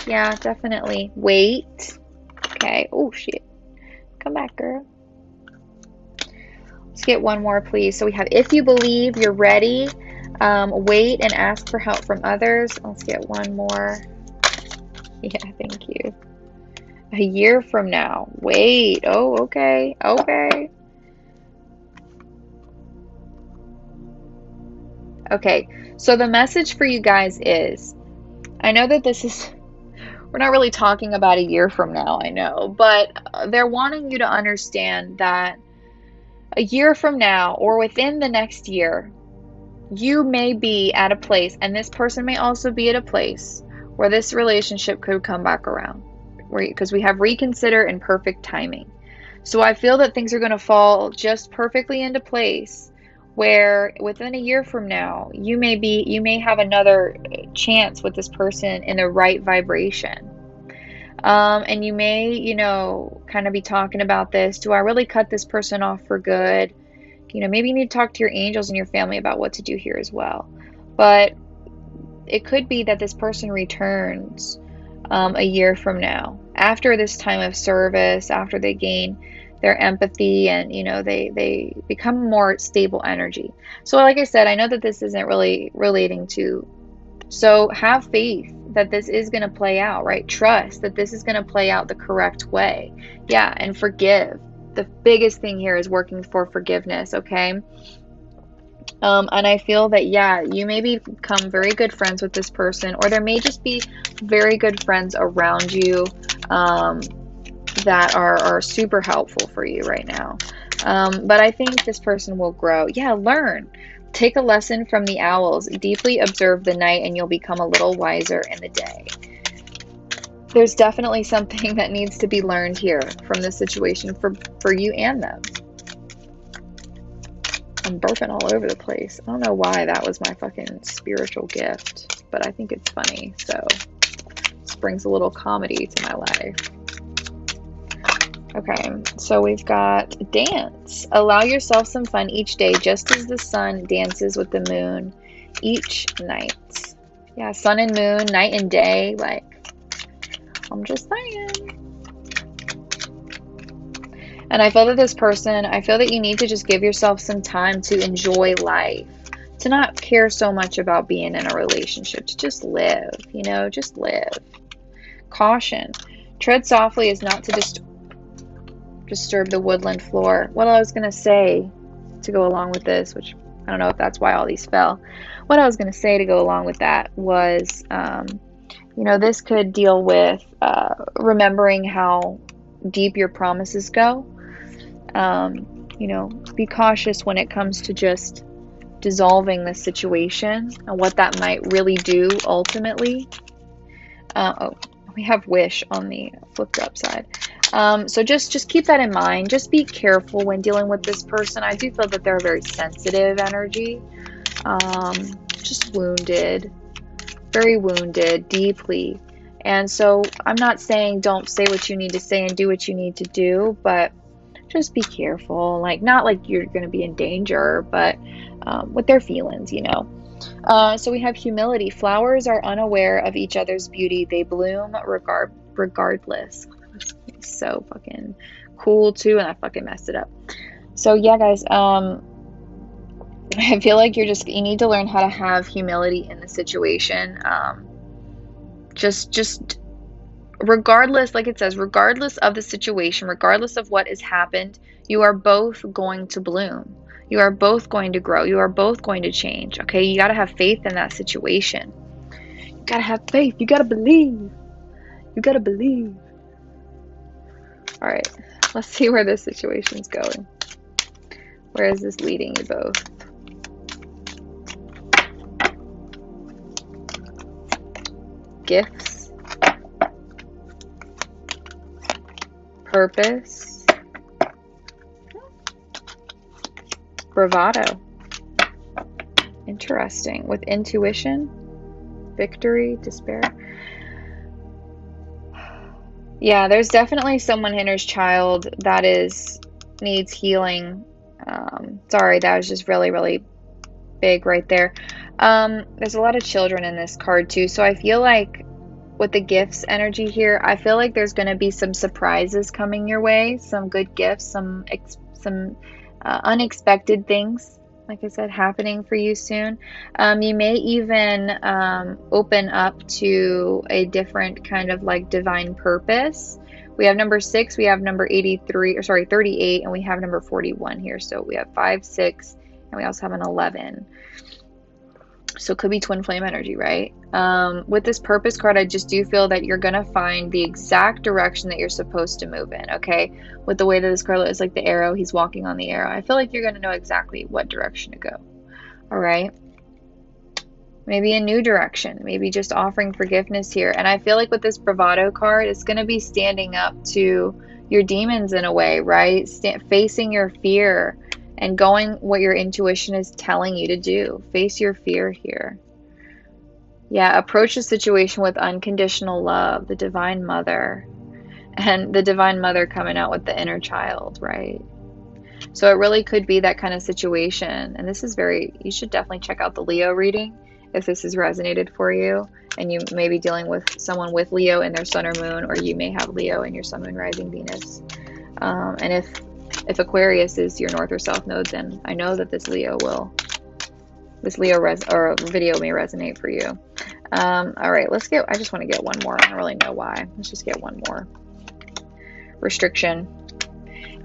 Yeah, definitely. Wait. Okay. Oh, shit. Come back, girl. Let's get one more, please. So we have if you believe, you're ready. Wait and ask for help from others. Let's get one more. Yeah, thank you. A year from now. Wait. Oh, okay. Okay. Okay. So the message for you guys is, I know that this is, we're not really talking about a year from now, I know, but they're wanting you to understand that a year from now, or within the next year, you may be at a place, and this person may also be at a place where this relationship could come back around, because we have reconsider and perfect timing. So I feel that things are going to fall just perfectly into place, where within a year from now, you may have another chance with this person in the right vibration. And you may, you know, kind of be talking about this. Do I really cut this person off for good? You know, maybe you need to talk to your angels and your family about what to do here as well. But it could be that this person returns a year from now, after this time of service, after they gain their empathy, and, you know, they become more stable energy. So like I said, I know that this isn't really relating to, so have faith that this is going to play out, right? Trust that this is going to play out the correct way. Yeah, and forgive. The biggest thing here is working for forgiveness, okay? And I feel that, yeah, you may become very good friends with this person, or there may just be very good friends around you that are super helpful for you right now. But I think this person will grow. Yeah, learn. Take a lesson from the owls. Deeply observe the night, and you'll become a little wiser in the day. There's definitely something that needs to be learned here from this situation for you and them. I'm burping all over the place. I don't know why that was my fucking spiritual gift, but I think it's funny. So this brings a little comedy to my life. Okay, so we've got dance. Allow yourself some fun each day, just as the sun dances with the moon each night. Yeah, sun and moon, night and day. Like, I'm just saying. And I feel that this person, I feel that you need to just give yourself some time to enjoy life, to not care so much about being in a relationship, to just live, you know, just live. Caution. Tread softly as not to disturb the woodland floor. What I was going to say to go along with this, which I don't know if that's why all these fell. What I was going to say to go along with that was, you know, this could deal with remembering how deep your promises go. You know, be cautious when it comes to just dissolving the situation and what that might really do ultimately. Oh, we have wish on the flipped up side. So just keep that in mind. Just be careful when dealing with this person. I do feel that they're a very sensitive energy. Just wounded, very wounded, deeply. And so I'm not saying don't say what you need to say and do what you need to do, but just be careful. Like, not like you're going to be in danger, but with their feelings, you know. So we have humility. Flowers are unaware of each other's beauty. They bloom regardless. It's so fucking cool too, and I fucking messed it up. So yeah, guys, I feel like you need to learn how to have humility in the situation. Just regardless, like it says, regardless of the situation, regardless of what has happened, you are both going to bloom. You are both going to grow. You are both going to change. Okay, you got to have faith in that situation. You got to have faith. You got to believe. You got to believe. All right, let's see where this situation's going. Where is this leading you both? Gifts. Purpose. Bravado. Interesting. With intuition. Victory. Despair. Yeah, there's definitely someone Hinder's child that needs healing. Sorry, that was just really, really big right there. There's a lot of children in this card too, so I feel like with the gifts energy here, I feel like there's going to be some surprises coming your way, some good gifts, some unexpected things, like I said, happening for you soon. You may even open up to a different kind of like divine purpose. We have number 6, we have number 38, and we have number 41 here. So we have 5, 6, and we also have an 11. So it could be twin flame energy, right? With this purpose card, I just do feel that you're going to find the exact direction that you're supposed to move in, okay? With the way that this card is like the arrow, he's walking on the arrow. I feel like you're going to know exactly what direction to go, all right? Maybe a new direction, maybe just offering forgiveness here. And I feel like with this bravado card, it's going to be standing up to your demons in a way, right? Facing your fear and going what your intuition is telling you to do. Face your fear here. Yeah, approach the situation with unconditional love, the Divine Mother. And the Divine Mother coming out with the inner child, right? So it really could be that kind of situation. And this is you should definitely check out the Leo reading if this has resonated for you. And you may be dealing with someone with Leo in their sun or moon, or you may have Leo in your sun, moon, rising, Venus. And if Aquarius is your north or south node, then I know that this video video may resonate for you. All right, I just want to get one more. I don't really know why. Let's just get one more. Restriction.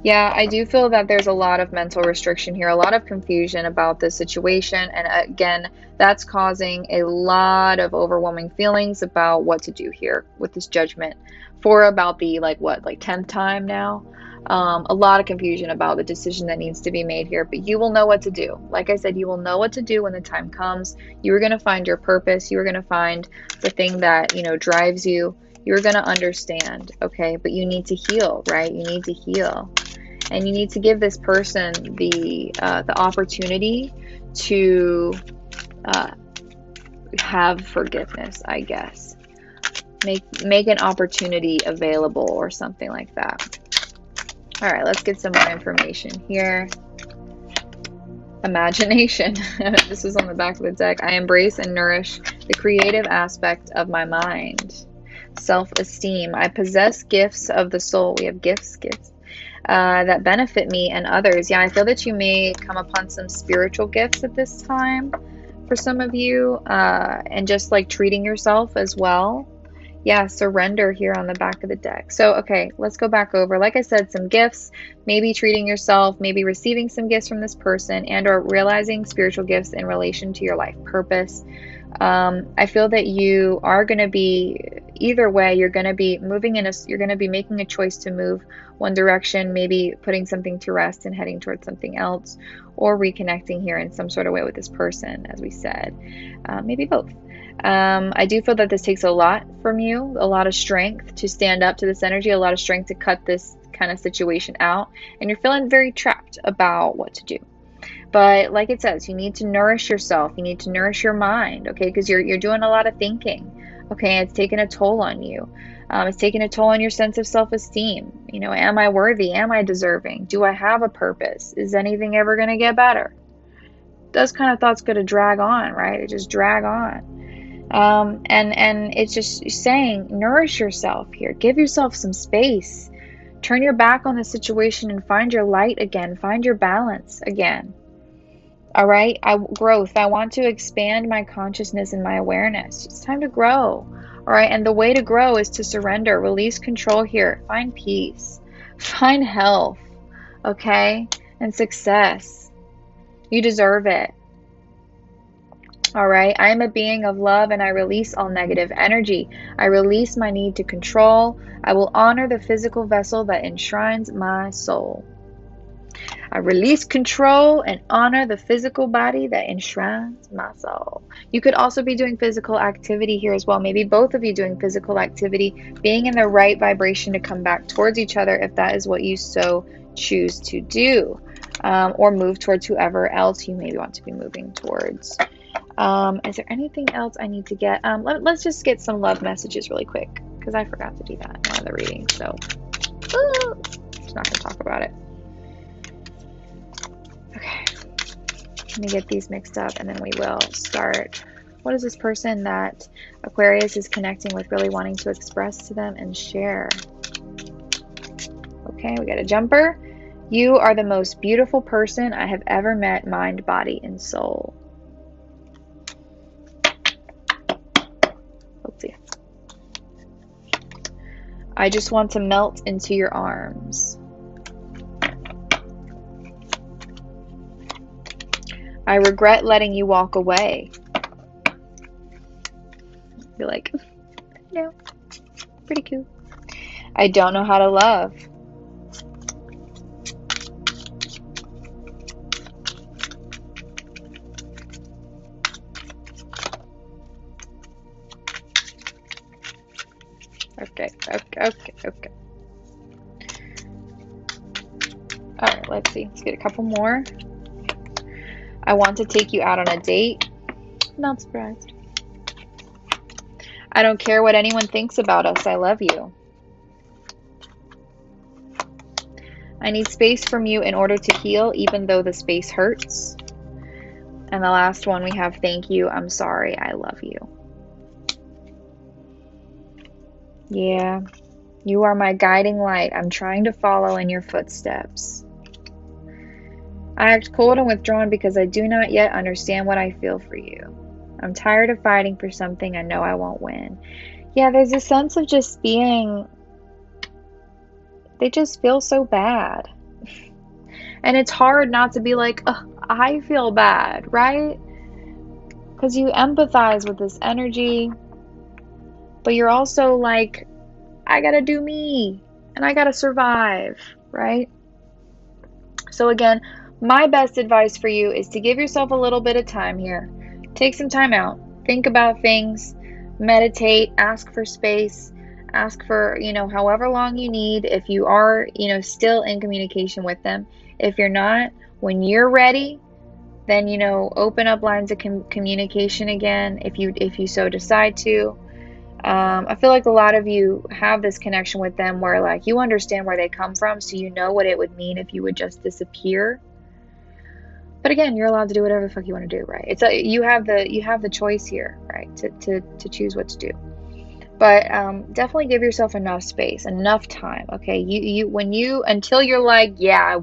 Yeah, I do feel that there's a lot of mental restriction here, a lot of confusion about this situation. And again, that's causing a lot of overwhelming feelings about what to do here with this judgment for about the 10th time now. A lot of confusion about the decision that needs to be made here, but you will know what to do. Like I said, you will know what to do when the time comes. You are going to find your purpose. You are going to find the thing that, drives you. You're going to understand, okay? But you need to heal, right? You need to heal. And you need to give this person the opportunity to have forgiveness, I guess. Make an opportunity available or something like that. All right, let's get some more information here. Imagination. This is on the back of the deck. I embrace and nourish the creative aspect of my mind. Self-esteem. I possess gifts of the soul. We have gifts that benefit me and others. Yeah, I feel that you may come upon some spiritual gifts at this time for some of you, and just like treating yourself as well. Yeah, surrender here on the back of the deck. So, okay, let's go back over. Like I said, some gifts, maybe treating yourself, maybe receiving some gifts from this person, and or realizing spiritual gifts in relation to your life purpose. I feel that you are going to be, either way, you're going to be moving you're going to be making a choice to move one direction, maybe putting something to rest and heading towards something else, or reconnecting here in some sort of way with this person, as we said. Maybe both. I do feel that this takes a lot from you, a lot of strength to stand up to this energy, a lot of strength to cut this kind of situation out, and you're feeling very trapped about what to do. But like it says, you need to nourish yourself. You need to nourish your mind, okay? Because you're doing a lot of thinking, okay? It's taking a toll on you. It's taking a toll on your sense of self-esteem. You know, am I worthy? Am I deserving? Do I have a purpose? Is anything ever going to get better? Those kind of thoughts going to drag on, right? They just drag on. And it's just saying, nourish yourself here. Give yourself some space. Turn your back on the situation and find your light again. Find your balance again. All right, growth. I want to expand my consciousness and my awareness. It's time to grow. All right, and the way to grow is to surrender, release control here, find peace, find health, okay, and success. You deserve it. All right, I am a being of love and I release all negative energy. I release my need to control. I will honor the physical vessel that enshrines my soul. I release control and honor the physical body that enshrines my soul. You could also be doing physical activity here as well. Maybe both of you doing physical activity, being in the right vibration to come back towards each other if that is what you so choose to do. Or move towards whoever else you maybe want to be moving towards. Is there anything else I need to get? Let's just get some love messages really quick because I forgot to do that in one of the readings. So, I'm just not going to talk about it. Okay, let me get these mixed up and then we will start. What is this person that Aquarius is connecting with really wanting to express to them and share? Okay, we got a jumper. You are the most beautiful person I have ever met, mind, body, and soul. Let's see. I just want to melt into your arms. I regret letting you walk away. Be like, no, pretty cool. I don't know how to love. Okay. All right, let's see. Let's get a couple more. I want to take you out on a date. Not surprised. I don't care what anyone thinks about us. I love you. I need space from you in order to heal, even though the space hurts. And the last one we have, thank you. I'm sorry. I love you. Yeah. You are my guiding light. I'm trying to follow in your footsteps. I act cold and withdrawn because I do not yet understand what I feel for you. I'm tired of fighting for something I know I won't win. Yeah, there's a sense of just being... They just feel so bad. And it's hard not to be like, I feel bad, right? Because you empathize with this energy. But you're also like, I gotta do me. And I gotta survive, right? So again, my best advice for you is to give yourself a little bit of time here. Take some time out. Think about things. Meditate. Ask for space. Ask for, however long you need. If you are, still in communication with them. If you're not, when you're ready, then, open up lines of communication again if you so decide to. I feel like a lot of you have this connection with them where like you understand where they come from, so you know what it would mean if you would just disappear. But again, you're allowed to do whatever the fuck you want to do, right? It's you have the choice here, right? To choose what to do. But definitely give yourself enough space, enough time. Okay, until you're like, yeah,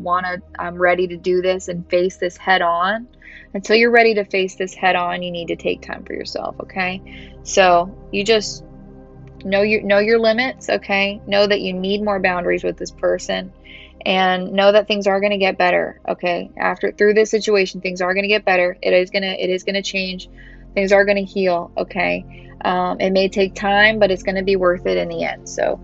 I'm ready to do this and face this head on. Until you're ready to face this head on, you need to take time for yourself. Okay, so you just know your limits, okay? Know that you need more boundaries with this person, and know that things are going to get better, okay? After through this situation, things are going to get better. It is going to change. Things are going to heal, okay? It may take time, but it's going to be worth it in the end. So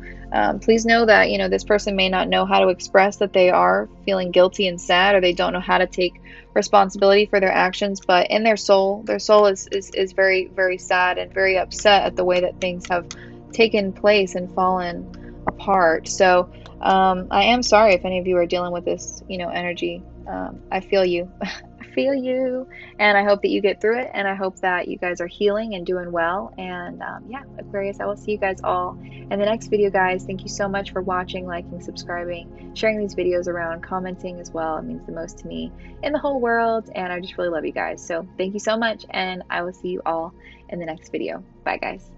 please know that, you know, this person may not know how to express that they are feeling guilty and sad, or they don't know how to take responsibility for their actions, but in their soul is very, very sad and very upset at the way that things have taken place and fallen apart. So I am sorry if any of you are dealing with this, you know, energy. I feel you. I feel you. And I hope that you get through it. And I hope that you guys are healing and doing well. And yeah, Aquarius, I will see you guys all in the next video, guys. Thank you so much for watching, liking, subscribing, sharing these videos around, commenting as well. It means the most to me in the whole world. And I just really love you guys. So thank you so much. And I will see you all in the next video. Bye, guys.